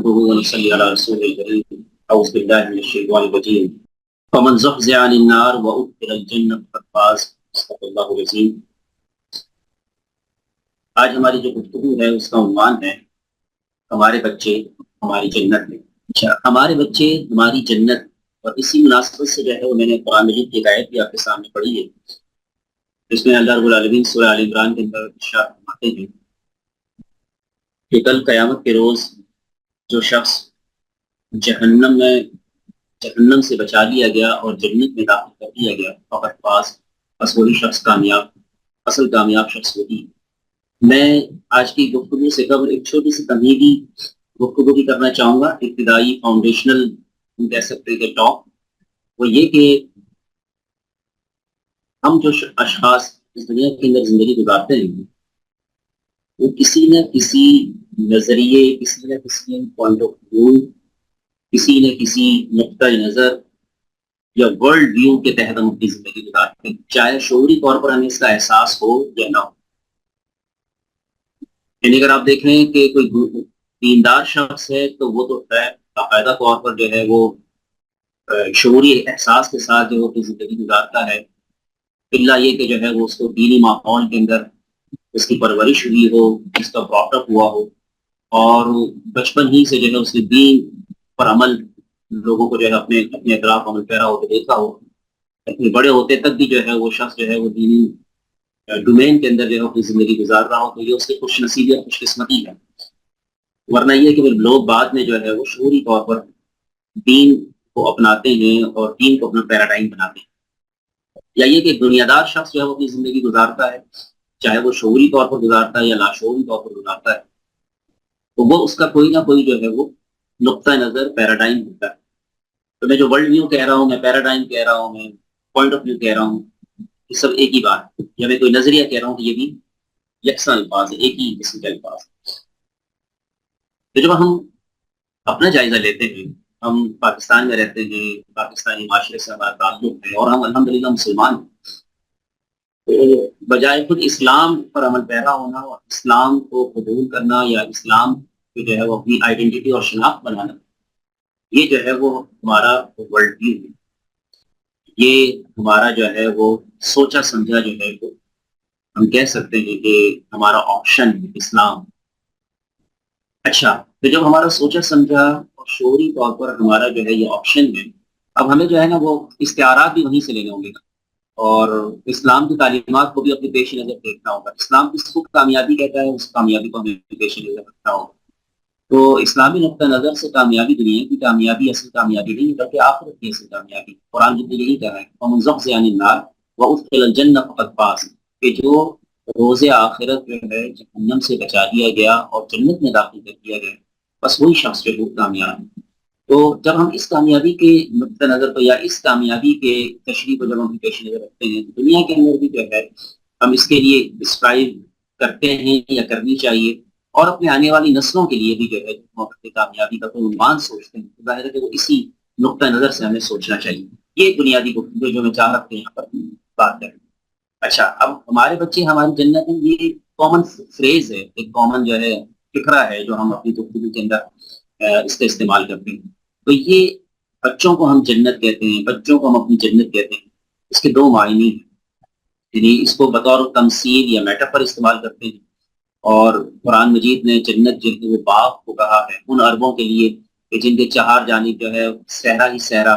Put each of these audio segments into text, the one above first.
نحمده ونصلي على رسوله الكريم اعوذ بالله من الشيطان الرجيم فمن زحزح عن النار وادخل الجنة فقد فاز صدق اللہ العظیم۔ آج ہماری جو گفتگو ہے اس کا عنوان ہے ہمارے بچے ہماری جنت میں۔ اچھا، ہمارے بچے ہماری جنت، اور اسی مناسبت سے جو ہے وہ میں نے قرآن مجید کی ایک آیت بھی آپ کے سامنے پڑھی ہے، جس میں اللہ رب العالمین سورہ آل عمران کے اندر ارشاد فرماتے ہیں کہ کل قیامت کے روز جو شخص جہنم سے بچا لیا گیا اور جنت میں داخل کر دیا گیا فقط پاس، بس وہی شخص کامیاب، اصل کامیاب شخص وہی۔ میں آج کی گفتگو سے قبل ایک چھوٹی سی تمہیدی گفتگو بھی کرنا چاہوں گا، ابتدائی فاؤنڈیشنل کہہ سکتے کہ ٹاک، وہ یہ کہ ہم جو اشخاص اس دنیا کے اندر زندگی گزارتے ہیں وہ کسی نہ کسی نظریے، کسی نہ کسی پوائنٹ آف ویو، کسی نہ کسی نقطۂ نظر یا ورلڈ ویو کے تحت ہم اپنی زندگی گزارتے ہیں، چاہے شعوری طور پر ہمیں اس کا احساس ہو یا نہ ہو۔ یعنی اگر آپ دیکھیں کہ کوئی دیندار شخص ہے تو وہ تو باقاعدہ طور پر جو ہے وہ شعوری احساس کے ساتھ جو اپنی زندگی گزارتا ہے، الا یہ کہ جو ہے وہ اس کو دینی ماحول کے اندر اس کی پرورش ہوئی ہو، اس کا براٹ اپ ہوا ہو، اور بچپن ہی سے جو ہے اس کے دین پر عمل لوگوں کو جو ہے اپنے اطراف عمل پیرا ہو کے دیکھا ہو، اپنے بڑے ہوتے تک بھی جو ہے وہ شخص جو ہے وہ دینی ڈومین کے اندر جو ہے اپنی زندگی گزار رہا ہو، تو یہ اس کی خوش نصیبی اور خوش قسمتی ہے۔ ورنہ یہ کہ لوگ بعد میں جو ہے وہ شعوری طور پر دین کو اپناتے ہیں اور دین کو اپنا پیراڈائم بناتے ہیں، یا یہ کہ دنیا دار شخص جو ہے وہ اپنی زندگی گزارتا ہے، چاہے وہ شعوری طور پر گزارتا ہے یا لاشعوری طور پر گزارتا ہے، تو وہ اس کا کوئی نہ کوئی جو ہے وہ نقطۂ نظر پیراڈائم ہوتا ہے۔ تو میں جو ورلڈ ویو کہہ رہا ہوں، میں پیراڈائم کہہ رہا ہوں، میں پوائنٹ آف ویو کہہ رہا ہوں، یہ سب ایک ہی بات ہے، یا میں کوئی نظریہ کہہ رہا ہوں کہ یہ بھی یکساں الفاظ ہے، ایک ہی قسم کے الفاظ ہے۔ تو جب ہم اپنا جائزہ لیتے ہیں، ہم پاکستان میں رہتے ہیں، پاکستانی معاشرے سے ہمارا تعلق ہے اور ہم الحمدللہ مسلمان ہیں، تو بجائے خود اسلام پر عمل پیرا ہونا اور اسلام کو قبول کرنا یا اسلام کو جو ہے وہ اپنی آئیڈینٹی اور شناخت بنانا، یہ جو ہے وہ ہمارا ورلڈ ویو ہے، یہ ہمارا جو ہے وہ سوچا سمجھا جو ہے وہ ہم کہہ سکتے ہیں کہ ہمارا آپشن ہے اسلام۔ اچھا، تو جب ہمارا سوچا سمجھا اور شعوری طور پر ہمارا جو ہے یہ آپشن ہے، اب ہمیں جو ہے نا وہ اختیارات بھی وہیں سے لینے ہوں گے اور اسلام کی تعلیمات کو بھی اپنے پیش نظر دیکھنا ہوگا۔ اسلام کس کو کامیابی کہتا ہے، اس کامیابی کو ہمیں پیش نظر رکھنا ہوگا۔ تو اسلامی نقطہ نظر سے کامیابی دنیا کی کامیابی اصل کامیابی نہیں بلکہ آخرت کی اصل کامیابی۔ قرآن مجید یہی کہہ رہا ہے وَمَنْ زُحْزِحَ عَنِ النَّارِ وَأُدْخِلَ الْجَنَّةَ فَقَدْ فَازَ، کہ جو روز آخرت جو ہے جہنم سے بچا دیا گیا اور جنت میں داخل کر دیا گیا، بس وہی شخص جو ہے کامیاب ہے۔ تو جب ہم اس کامیابی کے نقطہ نظر کو یا اس کامیابی کے تشریح کو جب ہم پیش نظر رکھتے ہیں، تو دنیا کے اندر بھی جو ہے ہم اس کے لیے اسٹرائیو کرتے ہیں یا کرنی چاہیے، اور اپنے آنے والی نسلوں کے لیے بھی جو ہے موقع کامیابی کا کوئی عنوان سوچتے ہیں، ظاہر ہے کہ وہ اسی نقطہ نظر سے ہمیں سوچنا چاہیے۔ یہ بنیادی گفتگو جو میں چاہ رکھتے ہیں یہاں پر بات کریں۔ اچھا، اب ہمارے بچے ہماری جنت ہیں، یہ کامن فریز ہے، ایک کامن جو ہے فکرہ ہے جو ہم اپنی گفتگو کے اندر اس کا استعمال کرتے ہیں۔ تو یہ بچوں کو ہم جنت کہتے ہیں، بچوں کو ہم اپنی جنت کہتے ہیں، اس کے دو معنی ہیں، یعنی اس کو بطور تمثیل یا میٹافر استعمال کرتے ہیں، اور قرآن مجید نے جنت جن کے وہ باغ کو کہا ہے ان عربوں کے لیے کہ جن کے چہار جانب جو ہے صحرا ہی صحرا،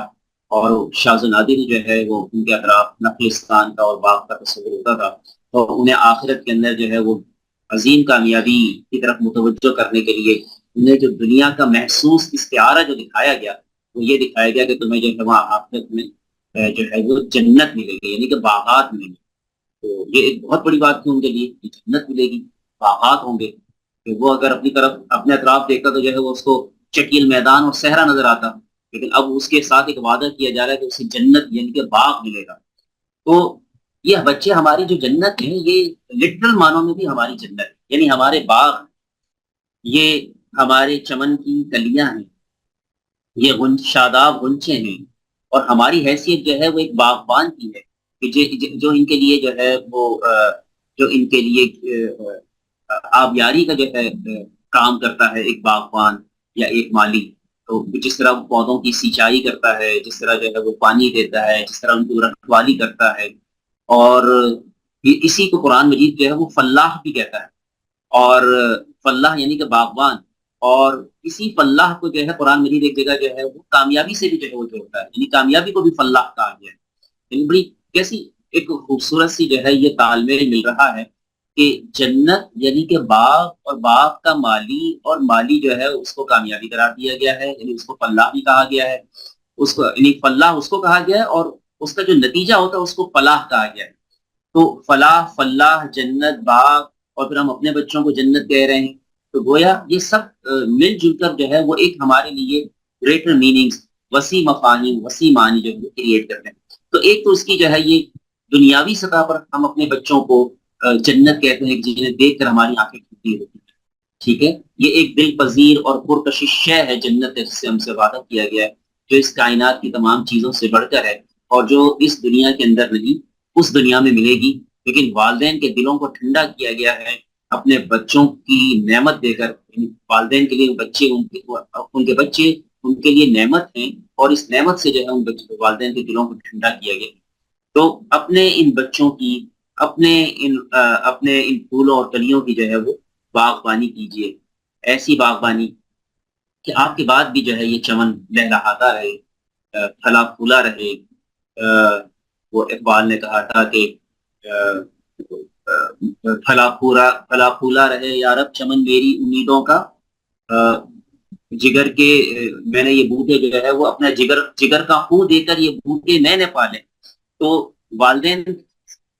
اور شاذ و نادر جو ہے وہ ان کے اطراف نخلستان کا اور باغ کا تصور ہوتا تھا، تو انہیں آخرت کے اندر جو ہے وہ عظیم کامیابی کی طرف متوجہ کرنے کے لیے انہیں جو دنیا کا محسوس استعارہ جو دکھایا گیا وہ یہ دکھایا گیا کہ تمہیں جو ہے وہاں آخرت میں جو ہے وہ جنت ملے گی، یعنی کہ باغات ملیں گے۔ تو یہ ایک بہت بڑی بات تھی ان کے لیے کہ جنت ملے گی، باغات ہوں گے، کہ وہ اگر اپنی طرف اپنے اطراف دیکھتا تو جو ہے وہ اس کو چکیل میدان اور صحرا نظر آتا، لیکن اب اس کے ساتھ ایک وعدہ کیا جا رہا ہے کہ اسے جنت یعنی کہ باغ ملے گا۔ تو یہ بچے ہماری جو جنت ہیں، یہ لٹرل معنوں میں بھی ہماری جنت ہے، یعنی ہمارے باغ، یہ ہمارے چمن کی کلیاں ہیں، یہ شاداب غنچے ہیں، اور ہماری حیثیت جو ہے وہ ایک باغبان کی ہے کہ جو ان کے لیے جو ہے وہ جو ان کے لیے آبیاری کا جو ہے کام کرتا ہے ایک باغبان، یا ایک مالی، تو جس طرح وہ پودوں کی سینچائی کرتا ہے، جس طرح جو ہے وہ پانی دیتا ہے، جس طرح ان کی رکھوالی کرتا ہے، اور اسی کو قرآن مجید جو ہے وہ فلاح بھی کہتا ہے، اور فلاح یعنی کہ باغبان، اور اسی فلاح کو جو ہے قرآن مجید ایک جگہ جو ہے وہ کامیابی سے بھی جو ہے وہ جوڑتا ہے، یعنی کامیابی کو بھی فلاح کہا گیا ہے۔ یعنی بڑی کیسی ایک خوبصورت سی جو ہے یہ تال میل مل رہا ہے کہ جنت یعنی کہ باغ، اور باغ کا مالی، اور مالی جو ہے اس کو کامیابی قرار دیا گیا ہے، یعنی اس کو فلاح بھی کہا گیا ہے، اس کو یعنی فلاح اس کو کہا گیا ہے، اور اس کا جو نتیجہ ہوتا ہے اس کو فلاح کہا گیا ہے۔ تو فلاح، فلاح، جنت، باغ، اور پھر ہم اپنے بچوں کو جنت کہہ رہے ہیں، تو گویا یہ سب مل جل کر جو ہے وہ ایک ہمارے لیے گریٹر میننگز، وسیع مفاہیم، وسیع معنی جو ہے کریٹ کرتے ہیں۔ تو ایک تو اس کی جو ہے یہ دنیاوی سطح پر ہم اپنے بچوں کو جنت کہتے ہیں، جنہیں دیکھ کر ہماری آنکھیں کھلتی ہوتی ہیں، ٹھیک ہے۔ یہ ایک دل پذیر اور پرکشش شے ہے جنت، جس سے ہم سے وعدہ کیا گیا ہے، جو اس کائنات کی تمام چیزوں سے بڑھ کر ہے، اور جو اس دنیا کے اندر نہیں اس دنیا میں ملے گی۔ لیکن والدین کے دلوں کو ٹھنڈا کیا گیا ہے اپنے بچوں کی نعمت دے کر۔ والدین کے لیے بچے ان کے بچے ان کے لیے نعمت ہیں، اور اس نعمت سے جو ہے ان والدین کے دلوں کو ٹھنڈا کیا گیا۔ تو اپنے ان بچوں کی، اپنے ان پھولوں اور کلیوں کی جو ہے وہ باغبانی کیجیے، ایسی باغبانی کہ آپ کے بعد بھی جو ہے یہ چمن لہلہاتا رہے، پھلا پھولا رہے۔ وہ اقبال نے کہا تھا کہ پھلا پھولا رہے یارب چمن میری امیدوں کا، جگر کے میں نے یہ بوٹے جو ہے وہ اپنا جگر کا خون دے کر یہ بوٹے میں نے پالے۔ تو والدین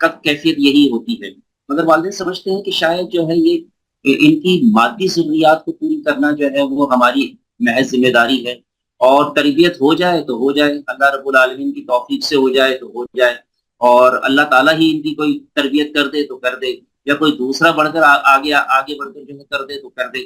کا کیفیت یہی ہوتی ہے، مگر والدین سمجھتے ہیں کہ شاید جو ہے یہ ان کی مادی ضروریات کو پوری کرنا جو ہے وہ ہماری محض ذمہ داری ہے، اور تربیت ہو جائے تو ہو جائے، اللہ رب العالمین کی توفیق سے ہو جائے تو ہو جائے، اور اللہ تعالیٰ ہی ان کی کوئی تربیت کر دے تو کر دے، یا کوئی دوسرا بڑھ کر آگے بڑھ کر جو ہے کر دے تو کر دے۔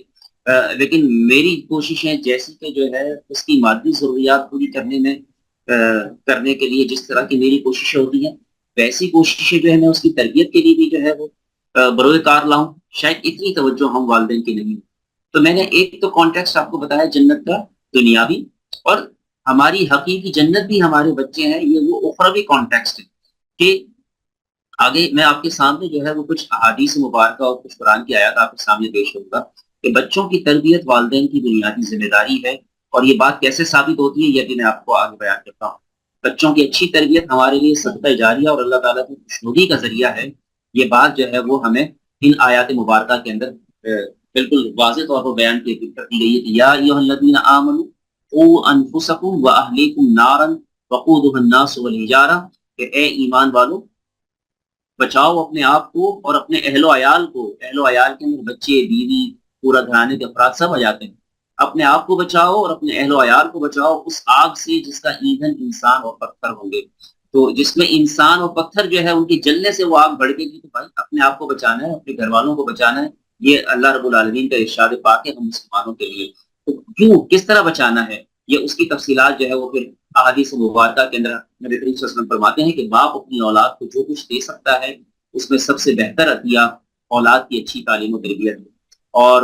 لیکن میری کوششیں جیسی کہ جو ہے اس کی مادی ضروریات پوری کرنے کے لیے جس طرح کی میری کوششیں ہوتی ہیں، ویسی کوششیں جو ہے میں اس کی تربیت کے لیے بھی جو ہے وہ بروئے کار لاؤں، شاید اتنی توجہ ہم والدین کی نہیں۔ تو میں نے ایک تو کانٹیکسٹ آپ کو بتایا جنت کا دنیاوی، اور ہماری حقیقی جنت بھی ہمارے بچے ہیں، یہ وہ اخروی کانٹیکسٹ ہے کہ آگے میں آپ کے سامنے جو ہے وہ کچھ احادیث مبارکہ اور کچھ قرآن کی آیات آپ کے سامنے پیش ہوگا کہ بچوں کی تربیت والدین کی بنیادی ذمہ داری ہے، اور یہ بات کیسے ثابت ہوتی ہے یہ بھی میں آپ کو آگے بیان کرتا ہوں۔ بچوں کی اچھی تربیت ہمارے لیے صدقہ جاریہ اور اللہ تعالیٰ کی خوشنودی کا ذریعہ ہے، یہ بات جو ہے وہ ہمیں ان آیات مبارکہ کے اندر بالکل واضح طور پر بیان کی گئی ہے کہ یا ایھا الذین آمنوا قوا انفسکم واہلیکم نارا وقودھا الناس والحجارہ، کہ اے ایمان والو بچاؤ اپنے آپ کو اور اپنے اہل و عیال کو، اہل و عیال کے اندر بچے، بیوی، پورا گھرانے کے افراد سب آ جاتے ہیں، اپنے آپ کو بچاؤ اور اپنے اہل و عیال کو بچاؤ اس آگ سے جس کا ایندھن انسان اور پتھر ہوں گے۔ تو جس میں انسان اور پتھر جو ہے ان کی جلنے سے وہ آگ بڑھ گئی، تو بھائی اپنے آپ کو بچانا ہے، اپنے گھر والوں کو بچانا ہے، یہ اللہ رب العالمین کا ارشاد پاک ہے ہم مسلمانوں کے لیے۔ تو کیوں، کس طرح بچانا ہے، یہ اس کی تفصیلات جو ہے وہ پھر احادیث مبارکہ کے اندر نبی کریم صلی اللہ علیہ وسلم فرماتے ہیں کہ باپ اپنی اولاد کو جو کچھ دے سکتا ہے اس میں سب سے بہتر عطیہ اولاد کی اچھی تعلیم و تربیت ہے۔ اور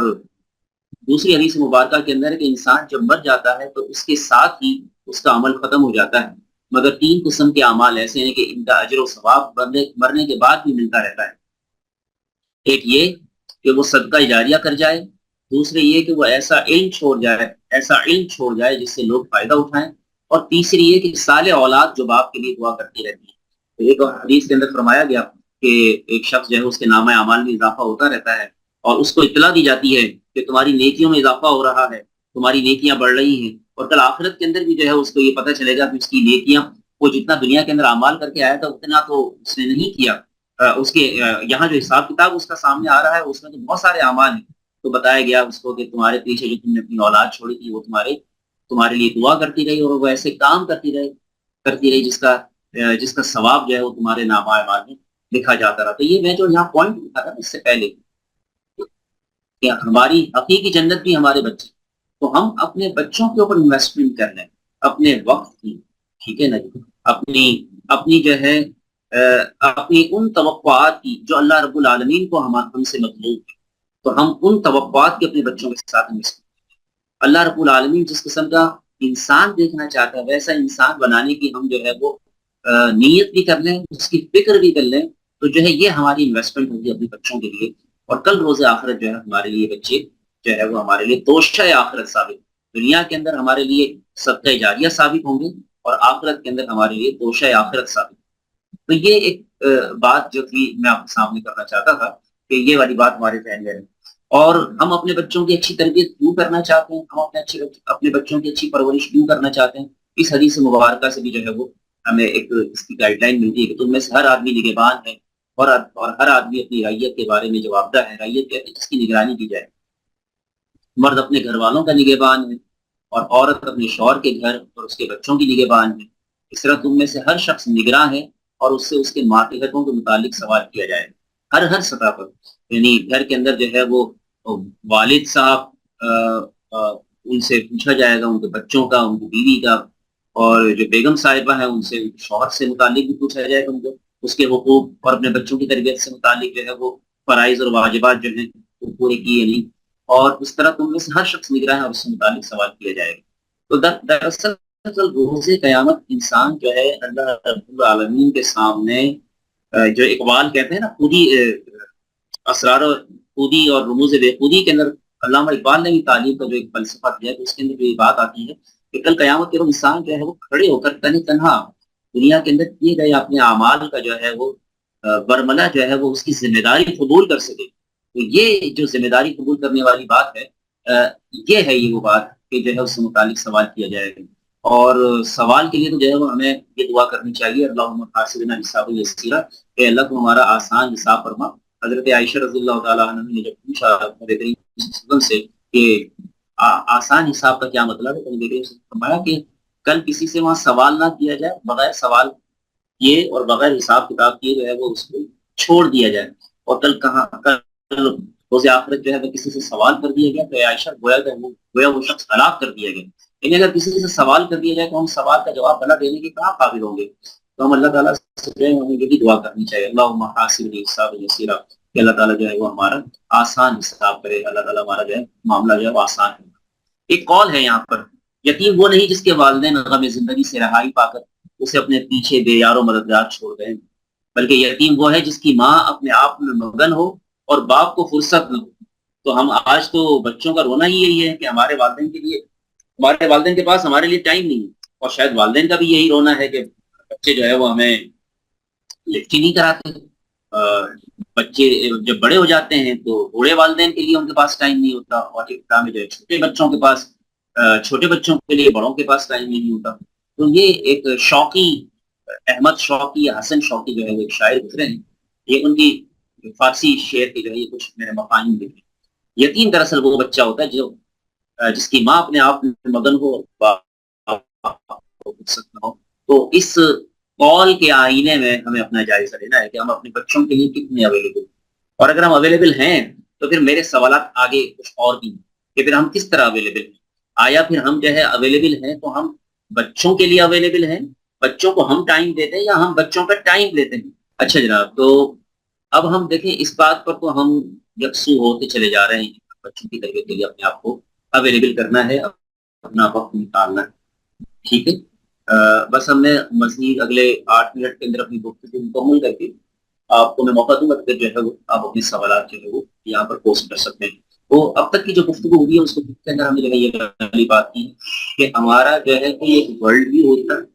دوسری حدیث مبارکہ کے اندر ہے کہ انسان جب مر جاتا ہے تو اس کے ساتھ ہی اس کا عمل ختم ہو جاتا ہے، مگر 3 قسم کے اعمال ایسے ہیں کہ ان کا اجر و ثواب مرنے کے بعد بھی ملتا رہتا ہے۔ ایک یہ کہ وہ صدقہ جاریہ کر جائے، دوسرے یہ کہ وہ ایسا علم چھوڑ جائے جس سے لوگ فائدہ اٹھائیں، اور تیسری یہ کہ صالح اولاد جو باپ کے لیے دعا کرتی رہتی ہے۔ تو ایک حدیث کے اندر فرمایا گیا کہ ایک شخص جو ہے اس کے نامہ اعمال میں اضافہ ہوتا رہتا ہے، اور اس کو اطلاع دی جاتی ہے کہ تمہاری نیکیوں میں اضافہ ہو رہا ہے، تمہاری نیکیاں بڑھ رہی ہیں، اور کل آخرت کے اندر بھی جو ہے اس کو یہ پتہ چلے گا کہ اس کی نیکیاں، وہ جتنا دنیا کے اندر اعمال کر کے آیا تھا اتنا تو اس نے نہیں کیا۔ اس کے یہاں جو حساب کتاب اس کا سامنے آ رہا ہے اس میں تو بہت سارے اعمال ہیں۔ تو بتایا گیا اس کو کہ تمہارے پیچھے جو تم نے اپنی اولاد چھوڑی تھی وہ تمہارے لیے دعا کرتی رہی، اور وہ ایسے کام کرتی رہی جس کا ثواب جو ہے وہ تمہارے نامہ اعمال میں لکھا جاتا رہا۔ تو یہ میں جو یہاں پوائنٹ لکھا تھا اس سے پہلے کہ ہماری حقیقی جنت بھی ہمارے بچے، تو ہم اپنے بچوں کے اوپر انویسٹمنٹ کر لیں، اپنے وقت کی، ٹھیک ہے نا جی، اپنی جو ہے اپنی ان توقعات کی جو اللہ رب العالمین کو ہم سے مطلوب ہے، تو ہم ان توقعات کے اپنے بچوں کے ساتھ انویسٹ کریں۔ اللہ رب العالمین جس قسم کا انسان دیکھنا چاہتا ہے ویسا انسان بنانے کی ہم جو ہے وہ نیت بھی کر لیں، اس کی فکر بھی کر لیں، تو جو ہے یہ ہماری انویسٹمنٹ ہوگی اپنے بچوں کے لیے، اور کل روز آخرت جو ہے ہمارے لیے بچے جو ہے وہ ہمارے لیے توشہ آخرت ثابت، دنیا کے اندر ہمارے لیے صدقہ جاریہ ثابت ہوں گے، اور آخرت کے اندر ہمارے لیے توشہ آخرت ثابت۔ تو یہ ایک بات جو تھی میں آپ کے سامنے کرنا چاہتا تھا کہ یہ والی بات ہمارے ذہن میں ہے۔ اور ہم اپنے بچوں کی اچھی تربیت کیوں کرنا چاہتے ہیں، ہم اپنے بچوں کی اچھی پرورش کیوں کرنا چاہتے ہیں، اس حدیث مبارکہ سے بھی جو ہے وہ ہمیں ایک اس کی گائیڈ لائن ملتی ہے کہ تم میں سے ہر آدمی نگہبان ہے، اور ہر آدمی اپنی رعیت کے بارے میں جواب دہ ہے۔ رعیت کہتے ہیں جس کی نگرانی کی جائے، مرد اپنے گھر والوں کا نگہبان ہے، اور عورت اپنے شوہر کے گھر اور اس کے بچوں کی نگہبان ہے۔ اس طرح تم میں سے ہر شخص نگراں ہے، اور اس سے اس کے ماتحتوں کے متعلق سوال کیا جائے ہر سطح پر، یعنی گھر کے اندر جو ہے وہ والد صاحب ان سے پوچھا جائے گا، ان کے بچوں کا، ان کی بیوی کا، اور جو بیگم صاحبہ ہیں ان سے، شوہر سے متعلق بھی پوچھا جائے گا ان کو اس کے حقوق، اور اپنے بچوں کی تربیت سے متعلق جو ہے وہ فرائض اور واجبات جو ہیں وہ پورے کیے نہیں، اور اس طرح تم میں سے ہر شخص نگراں ہے اور اس سے متعلق سوال کیا جائے گا۔ تو دراصل روز قیامت انسان جو ہے اللہ رب العالمین کے سامنے جو اقبال کہتے ہیں نا، خودی اسرار و خودی اور رموز بے خودی کے اندر علامہ اقبال نے بھی تعلیم کا جو ایک فلسفہ دیا ہے، تو اس کے اندر جو یہ بات آتی ہے کہ کل قیامت کے روز انسان جو ہے وہ کھڑے ہو کر تنہا دنیا کے اندر کیے گئے اپنے اعمال کا جو ہے وہ برملا جو ہے وہ اس کی ذمہ داری قبول کر سکے۔ تو یہ جو ذمہ داری قبول کرنے والی بات ہے، یہ ہے یہ وہ بات کہ جو ہے اس سے متعلق سوال کیا جائے گا، اور سوال کے لیے تو جو ہے وہ ہمیں یہ دعا کرنی چاہیے، اللہم حاسبنا حسابا یسیرا، کہ اللہ کو ہمارا آسان حساب فرما۔ حضرت عائشہ رضی اللہ تعالیٰ عنہ نے جب پوچھا نبی کریم صلی اللہ علیہ وسلم سے کہ آسان حساب کا کیا مطلب ہے، تو نبی کریم نے فرمایا کہ کل کسی سے وہاں سوال نہ کیا جائے، بغیر سوال کیے اور بغیر حساب کتاب کیے جو ہے وہ اس کو چھوڑ دیا جائے، اور کل روز آخرت جو ہے وہ کسی سے سوال کر دیا گیا تو عائشہ گویا وہ شخص ہلاک کر دیا گیا۔ یعنی اگر کسی سے سوال کر دیا جائے تو ہم سوال کا جواب بھلا دینے کے کہاں قابل ہوں گے؟ تو ہم اللہ تعالیٰ سے جو ہے ہمیں یہ بھی دعا کرنی چاہیے، اللہم حاسبنی حسابا یسیرا، کہ اللہ تعالیٰ جو ہے وہ ہمارا آسان حساب کرے، اللہ تعالیٰ ہمارا جو ہے معاملہ جو ہے وہ آسان ہے۔ ایک قول ہے یہاں پر، یتیم وہ نہیں جس کے والدین غم زندگی سے رہائی پا کر اسے اپنے پیچھے بے یار و مددگار چھوڑ گئے، بلکہ یتیم وہ ہے جس کی ماں اپنے آپ میں مگن ہو اور باپ کو فرصت نہ ہو۔ تو ہم آج تو بچوں کا رونا ہی یہی ہے کہ ہمارے والدین کے لیے، ہمارے والدین کے پاس ہمارے لیے ٹائم نہیں ہے، اور شاید والدین کا بھی یہی رونا ہے کہ بچے جو ہے وہ ہمیں لفٹ ہی نہیں کراتے۔ بچے جب بڑے ہو جاتے ہیں تو بوڑھے والدین کے لیے ان کے پاس ٹائم نہیں ہوتا، اور ابتدا میں جو ہے چھوٹے بچوں کے پاس، چھوٹے بچوں کے لیے بڑوں کے پاس ٹائم نہیں ہوتا۔ تو یہ ایک شوقی، احمد شوقی یا حسن شوقی جو ہے وہ ایک شاعر گزرے ہیں، یہ ان کی فارسی شعر کے جو ہے یہ کچھ میرے مفاہیم لکھے۔ یتیم دراصل وہ بچہ ہوتا ہے جو جس کی ماں اپنے آپ میں مگن ہو، ہو۔ تو اس قول کے آئینے میں ہمیں اپنا جائزہ لینا ہے کہ ہم اپنے بچوں کے لیے کتنے اویلیبل، اور اگر ہم اویلیبل ہیں تو پھر میرے سوالات آگے کچھ اور بھی ہیں کہ پھر ہم کس طرح اویلیبل ہیں۔ آیا پھر ہم جو ہے اویلیبل ہیں تو ہم بچوں کے لیے اویلیبل ہیں، بچوں کو ہم ٹائم دیتے ہیں، یا ہم بچوں کا ٹائم لیتے ہیں؟ اچھا جناب، تو اب ہم دیکھیں اس بات پر تو ہم یکسو ہوتے چلے جا رہے ہیں، بچوں کی تربیت کے لیے اپنے آپ کو اویلیبل کرنا ہے، اپنا وقت نکالنا ہے، ٹھیک ہے۔ بس ہم نے مزید اگلے 8 منٹ کے اندر اپنی گفتگو مکمل کر کے آپ کو میں موقع دوں گا کہ جو ہے وہ آپ اپنے سوالات جو ہے وہ یہاں پر پوسٹ کر سکتے ہیں۔ تو اب تک کی جو گفتگو ہوئی ہے اس کے اندر ہم نے جو ہے یہ پہلی بات کی کہ ہمارا جو ہے کہ ایک ورلڈ ویو ہوتا ہے،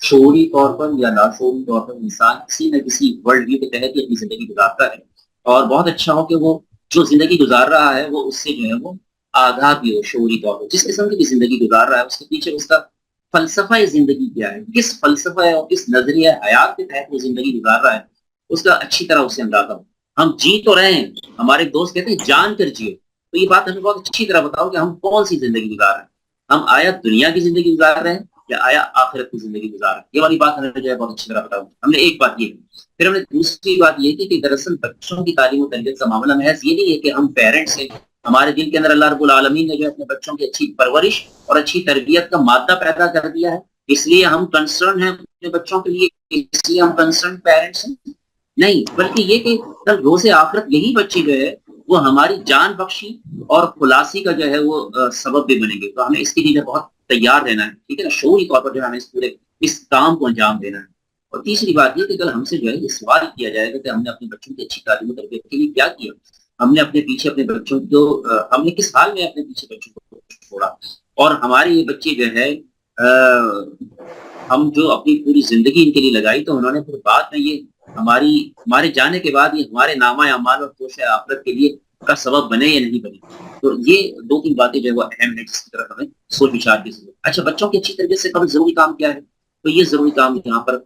شعوری طور پر یا لاشعوری طور پر انسان کسی نہ کسی ورلڈ ویو کے تحت ہی اپنی زندگی گزارتا ہے، اور بہت اچھا ہو کہ وہ جو زندگی گزار رہا ہے وہ اس سے جو ہے وہ آگاہ بھی ہو، شعوری طور پر جس قسم کی بھی زندگی گزار رہا ہے اس کے پیچھے اس کا فلسفہ زندگی کیا ہے، کس فلسفہ اور کس نظریہ حیات کے تحت وہ زندگی گزار رہا ہے، اس کا اچھی طرح اسے اندازہ ہو۔ ہم جی تو رہے ہیں، ہمارے دوست کہتے ہیں جان کر جیو، تو یہ بات ہمیں بہت اچھی طرح بتاؤ کہ ہم کون سی زندگی گزار رہے ہیں، ہم آیا دنیا کی زندگی گزار رہے ہیں یا آیا آخرت کی زندگی گزار رہے ہیں؟ یہ والی بات ہمیں جو ہے بہت اچھی طرح بتاؤ۔ ہم نے ایک بات یہ کی، پھر ہم نے دوسری بات یہ کی کہ دراصل بچوں کی تعلیم و تربیت کا معاملہ محض یہ نہیں ہے کہ ہم پیرنٹس ہیں، ہمارے دل کے اندر اللہ رب العالمین نے جو اپنے بچوں کی اچھی پرورش اور اچھی تربیت کا مادہ پیدا کر دیا ہے، اس لیے ہم کنسرن ہیں اپنے بچوں کے لیے، اس لیے ہم کنسرن پیرنٹس ہیں، نہیں، بلکہ یہ کہ کل روز آخرت یہی بچے جو ہے وہ ہماری جان بخشی اور خلاصی کا جو ہے وہ سبب بھی بنیں گے. تو ہمیں اس کے لیے بہت تیار رہنا ہے, ٹھیک ہے نا, شعوری طور پر جو ہے ہمیں اس کام کو انجام دینا ہے. اور تیسری بات یہ کہ اگر ہم سے جو ہے یہ سوال کیا جائے گا کہ ہم نے اپنے بچوں کی اچھی تعلیم و تربیت کے لیے کیا کیا, ہم نے اپنے پیچھے اپنے بچوں کو ہم نے کس حال میں اپنے پیچھے بچوں کو چھوڑا, اور ہمارے یہ بچے جو ہے ہم جو اپنی پوری زندگی ان کے لیے لگائی, تو انہوں نے پھر بعد میں یہ ہمارے جانے کے بعد یہ ہمارے نامہ اعمال اور کوش آخرت کے لیے کا سبب بنے یا نہیں بنے. تو یہ دو تین باتیں جو ہے وہ اہم ہیں جس کی طرف ہمیں سوچ وچار کی ضرورت. اچھا, بچوں کی اچھی تربیت سے قبل ضروری کام کیا ہے؟ تو یہ ضروری کام یہاں پر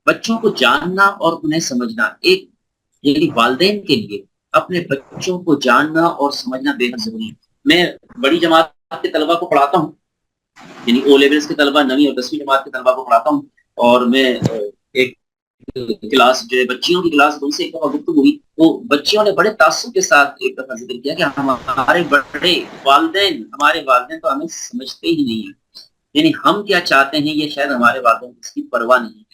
بچوں کو جاننا اور انہیں سمجھنا, ایک یعنی والدین کے لیے اپنے بچوں کو جاننا اور سمجھنا بے حد ضروری ہے. میں بڑی جماعت کے طلبا کو پڑھاتا ہوں, یعنی او لیولز کے طلبا, 9ویں اور 10ویں جماعت کے طلبا کو پڑھاتا ہوں, اور میں ایک کلاس جو ہے بچیوں کی کلاس, ان سے ایک دفعہ گفتگو ہوئی, وہ بچیوں نے بڑے تعصب کے ساتھ ایک دفعہ ذکر کیا کہ ہمارے والدین تو ہمیں سمجھتے ہی نہیں ہیں, یعنی ہم کیا چاہتے ہیں یہ شاید ہمارے والدین کو اس کی پرواہ نہیں ہے,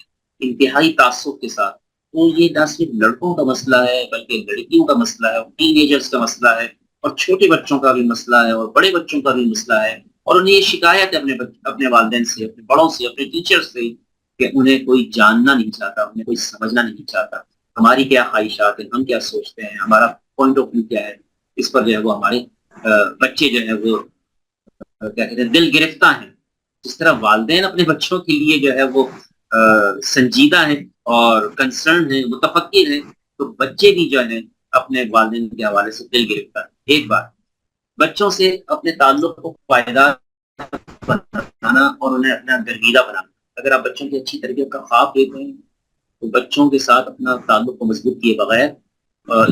انتہائی تعصب کے ساتھ. تو یہ نہ صرف لڑکوں کا مسئلہ ہے بلکہ لڑکیوں کا مسئلہ ہے, ٹین ایجرز کا مسئلہ ہے, اور چھوٹے بچوں کا بھی مسئلہ ہے, اور بڑے بچوں کا بھی مسئلہ ہے. اور انہیں یہ شکایت ہے اپنے والدین سے, اپنے بڑوں سے, اپنے ٹیچر سے, کہ انہیں کوئی جاننا نہیں چاہتا, انہیں کوئی سمجھنا نہیں چاہتا, ہماری کیا خواہشات ہیں, ہم کیا سوچتے ہیں, ہمارا پوائنٹ آف ویو کیا ہے. اس پر جو ہے وہ ہمارے بچے جو ہے وہ کیا کہتے ہیں, دل گرفتہ ہیں. جس طرح والدین اپنے بچوں کے لیے جو ہے وہ سنجیدہ ہیں اور کنسرن ہیں, متفکر ہیں, تو بچے بھی جو ہیں اپنے والدین کے حوالے سے دل گرفتہ ہیں. ایک بار بچوں سے اپنے تعلق کو پائیدار بنانا اور انہیں اپنا گرویدہ بنانا. اگر آپ بچوں کی اچھی تربیت کا خواب دیکھتے ہیں تو بچوں کے ساتھ اپنا تعلق کو مضبوط کیے بغیر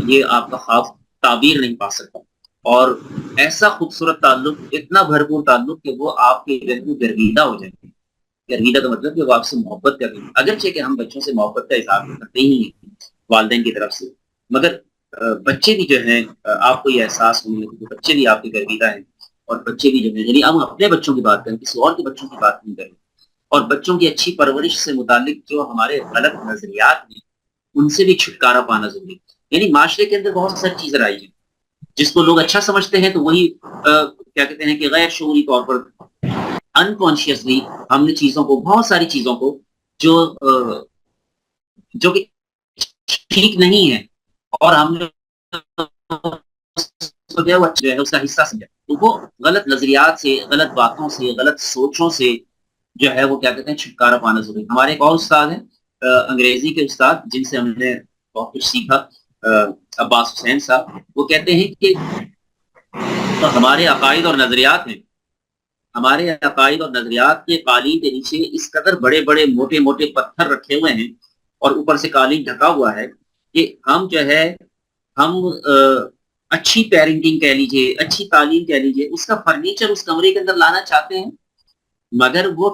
یہ آپ کا خواب تعبیر نہیں پا سکتا. اور ایسا خوبصورت تعلق, اتنا بھرپور تعلق کہ وہ آپ کے گرویدہ ہو جائیں گے. گرویدہ کا مطلب کہ وہ آپ سے محبت کر رہی ہے, اگرچہ کہ ہم بچوں سے محبت کا اظہار کرتے ہی ہیں والدین کی طرف سے, مگر بچے بھی جو ہیں آپ کو یہ احساس ہونے لگے کہ بچے بھی آپ کے گرویدہ ہیں, اور بچے بھی جو ہیں, یعنی ہم اپنے بچوں کی بات کریں, کسی اور کے بچوں کی بات نہیں کریں. اور بچوں کی اچھی پرورش سے متعلق جو ہمارے غلط نظریات ہیں ان سے بھی چھٹکارا پانا ضروری ہے. یعنی معاشرے کے اندر بہت ساری چیزیں آئی ہیں جس کو لوگ اچھا سمجھتے ہیں, تو وہی کیا کہتے ہیں کہ غیر شعوری طور پر انکانشیسلی ہم نے چیزوں کو, بہت ساری چیزوں کو جو کہ ٹھیک نہیں ہے, اور ہم نے اس کا حصہ سمجھا, تو وہ غلط نظریات سے, غلط باتوں سے, غلط سوچوں سے جو ہے وہ کیا کہتے ہیں چھٹکارا پانا ضروری. ہمارے ایک اور استاد ہیں انگریزی کے استاد, جن سے ہم نے بہت کچھ سیکھا, عباس حسین صاحب, وہ کہتے ہیں کہ ہمارے عقائد اور نظریات ہیں, ہمارے عقائد اور نظریات کے قالین کے نیچے اس قدر بڑے بڑے موٹے موٹے پتھر رکھے ہوئے ہیں اور اوپر سے قالین ڈھکا ہوا ہے کہ ہم جو ہے ہم اچھی پیرنٹنگ کہہ لیجیے, اچھی تعلیم کہہ لیجیے, اس کا فرنیچر اس کمرے کے اندر لانا چاہتے ہیں, مگر وہ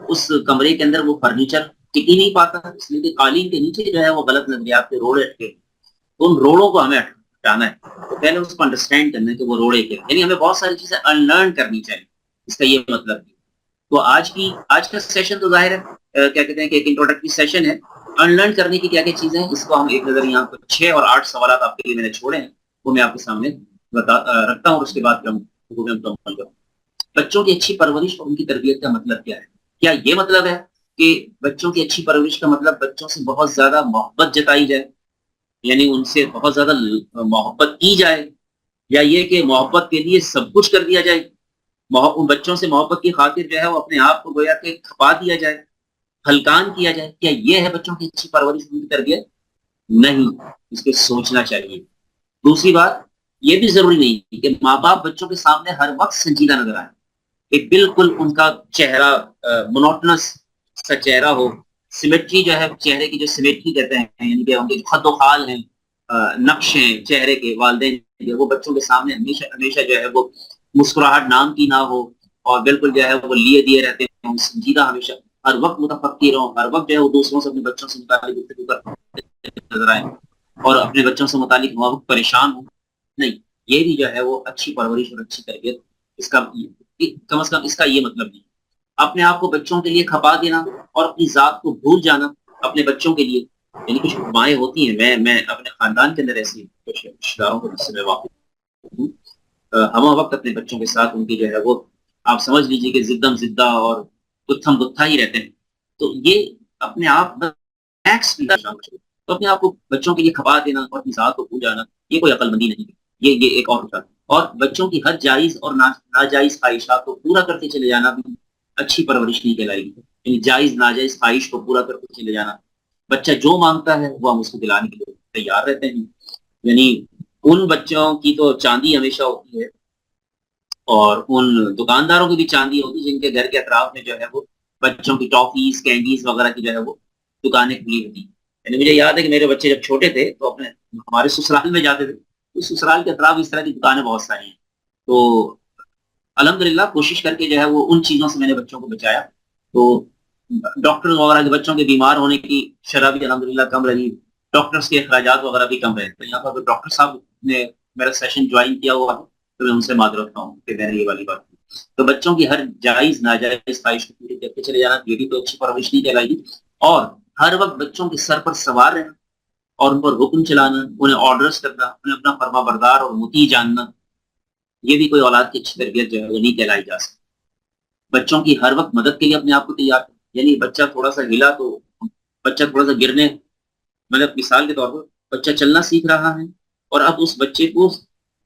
اس کمرے کے اندر وہ فرنیچر ٹک ہی نہیں پاتا, اس لیے کہ قالین کے نیچے جو ہے وہ غلط نظریات کے روڑے رکھے, ان روڑوں کو ہمیں ہٹانا ہے. تو پہلے اس کو انڈرسٹینڈ کرنا ہے کہ وہ روڑے کیا, یعنی ہمیں بہت ساری چیزیں انلرن کرنی چاہیے, اس کا یہ مطلب ہے. تو آج کا سیشن تو ظاہر ہے کیا کہتے ہیں کہ ایک انٹروڈکٹری سیشن ہے. انلرن کرنے کی کیا کیا چیزیں ہیں, اس کو ہم ایک نظر یہاں 6 اور 8 سوالات آپ کے لیے میں نے چھوڑے ہیں, وہ میں آپ کے سامنے رکھتا ہوں, اور اس کے بعد ہم مکمل کروں. بچوں کی اچھی پرورش اور ان کی تربیت کا مطلب کیا ہے؟ کیا یہ مطلب ہے کہ بچوں کی اچھی پرورش کا مطلب بچوں سے بہت زیادہ محبت جتائی جائے, یعنی ان سے بہت زیادہ محبت کی جائے, یا یہ کہ محبت کے لیے سب کچھ کر دیا جائے, ان بچوں سے محبت کی خاطر جو ہے وہ اپنے آپ کو گویا کہ کھپا دیا جائے, ہلکان کیا جائے؟ کیا یہ ہے بچوں کی اچھی پرورش کی تربیت؟ نہیں, اس پہ سوچنا چاہیے. دوسری بات, یہ بھی ضروری نہیں کہ ماں باپ بچوں کے سامنے ہر وقت سنجیدہ نظر آئے, کہ بالکل ان کا چہرہ مونوٹنس سا چہرہ ہو, سیمیٹری جو ہے چہرے کی, جو سیمیٹری کہتے ہیں, یعنی کہ ان کے خد و خال ہیں, نقش ہیں چہرے کے, والدین وہ بچوں کے سامنے ہمیشہ ہمیشہ جو ہے وہ مسکراہٹ نام کی نہ ہو, اور بالکل جو ہے وہ لیے دیے رہتے ہیں, سنجیدہ ہمیشہ ہر وقت متفکر ہوں, ہر وقت جو ہے وہ دوسروں سے اپنے بچوں سے متعلق گفتگو کرتے نظر آئیں, اور اپنے بچوں سے متعلق وقت پریشان ہوں. نہیں, یہ بھی جو ہے وہ اچھی پرورش اور اچھی تربیت, اس کا کم از کم اس کا یہ مطلب نہیں. اپنے آپ کو بچوں کے لیے کھپا دینا اور اپنی ذات کو بھول جانا اپنے بچوں کے لیے, یعنی کچھ مائیں ہوتی ہیں, میں اپنے خاندان کے اندر ایسی کچھ رشتہ داروں کو جس سے میں واقف ہوں، ہم وقت اپنے بچوں کے ساتھ ان کی جو ہے وہ آپ سمجھ لیجیے کہ زدم زدہ اور گتھم گتھا ہی رہتے ہیں. تو یہ اپنے آپ تو اپنے آپ کو بچوں کے لیے کھپا دینا اور اپنی ذات کو بھول جانا، یہ کوئی عقل مندی نہیں ہے. یہ ایک اور ہوتا ہے. اور بچوں کی ہر جائز اور ناجائز خواہشات کو پورا کرتے چلے جانا بھی اچھی پرورش نہیں کہلائے گی. یعنی جائز ناجائز خواہش کو پورا کرتے چلے جانا، بچہ جو مانگتا ہے وہ ہم اس کو دلانے کے لیے تیار رہتے ہیں. یعنی ان بچوں کی تو چاندی ہمیشہ ہوتی ہے، اور ان دکانداروں کی بھی چاندی ہوتی ہے جن کے گھر کے اطراف میں جو ہے وہ بچوں کی ٹافیز کینڈیز وغیرہ کی جو ہے وہ دکانیں کھلی ہوتی. یعنی مجھے یاد ہے کہ میرے بچے جب چھوٹے تھے تو اپنے ہمارے سسرال میں جاتے تھے، اس سسرال کے اطراف اس طرح کی دکانیں بہت ساری ہیں. تو الحمدللہ کوشش کر کے جو ہے وہ ان چیزوں سے میں نے بچوں کو بچایا. تو ڈاکٹر وغیرہ کے بچوں کے بیمار ہونے کی شرح بھی الحمدللہ کم رہی، ڈاکٹرز کے اخراجات وغیرہ بھی کم رہے. تو یہاں پر ڈاکٹر صاحب نے میرا سیشن جوائن کیا ہوا ہے تو میں ان سے معذرت ہوں کہ میں نے یہ والی بات کی. تو بچوں کی ہر جائز ناجائز خواہش کو پوری کرتے چلے جانا یہ بھی تو اچھی پرورش نہیں کہلائے گی. اور ہر وقت بچوں کے سر پر سوار رہنا اور ان پر حکم چلانا، انہیں آرڈرز کرنا، انہیں اپنا فرما بردار اور مطیع جاننا، یہ بھی کوئی اولاد کی اچھی تربیت جو ہے وہ نہیں کہلائی جا سکتی. بچوں کی ہر وقت مدد کے لیے اپنے آپ کو تیار. یعنی بچہ تھوڑا سا ہلا تو بچہ تھوڑا سا گرنے، مطلب مثال کے طور پر بچہ چلنا سیکھ رہا ہے اور اب اس بچے کو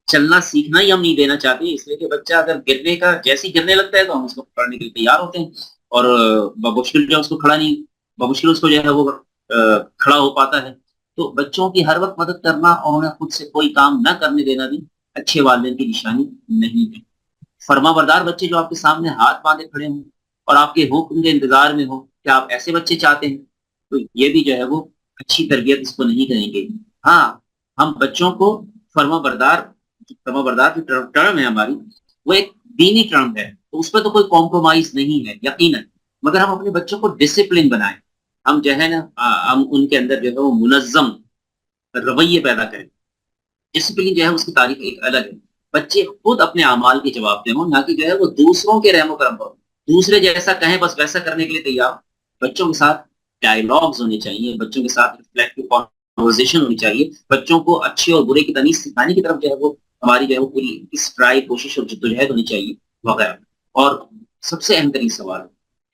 چلنا سیکھنا ہی ہم نہیں دینا چاہتے، اس لیے کہ بچہ اگر گرنے کا جیسی گرنے لگتا ہے تو ہم اس کو پکڑنے کے لیے تیار ہوتے ہیں، اور بمشکل جو اس کو کھڑا نہیں، بمشکل اس کو جو ہے وہ کھڑا ہو پاتا ہے. تو بچوں کی ہر وقت مدد کرنا اور انہیں خود سے کوئی کام نہ کرنے دینا بھی اچھے والدین کی نشانی نہیں ہے. فرما بردار بچے جو آپ کے سامنے ہاتھ باندھے کھڑے ہوں اور آپ کے حکم کے انتظار میں ہو، کیا آپ ایسے بچے چاہتے ہیں؟ تو یہ بھی جو ہے وہ اچھی تربیت اس کو نہیں کہیں گے. ہاں، ہم بچوں کو فرما بردار کی ٹرم ہے ہماری، وہ ایک دینی ٹرم ہے، تو اس پہ تو کوئی کمپرومائز نہیں ہے یقیناً. مگر ہم اپنے بچوں کو ڈسپلن بنائیں، ہم جو ہے نا ہم ان کے اندر جو ہے وہ منظم رویے پیدا کریں. ڈسپلن جو ہے اس کی تاریخ ایک الگ ہے. بچے خود اپنے اعمال کے جواب دیں ہوں، نہ کہ جو ہے وہ دوسروں کے رحم و کرم پر دوسرے جیسا کہیں بس ویسا کرنے کے لیے تیار. بچوں کے ساتھ ڈائلاگز ہونے چاہیے، بچوں کے ساتھ ریفلیکٹیو کانورزیشن ہونی چاہیے، بچوں کو اچھے اور برے کی تمیز سکھانے کی طرف جو ہے وہ ہماری جو ہے وہ پوری اس ٹرائی کوشش اور جدوجہد ہونی چاہیے وغیرہ. اور سب سے اہم ترین سوال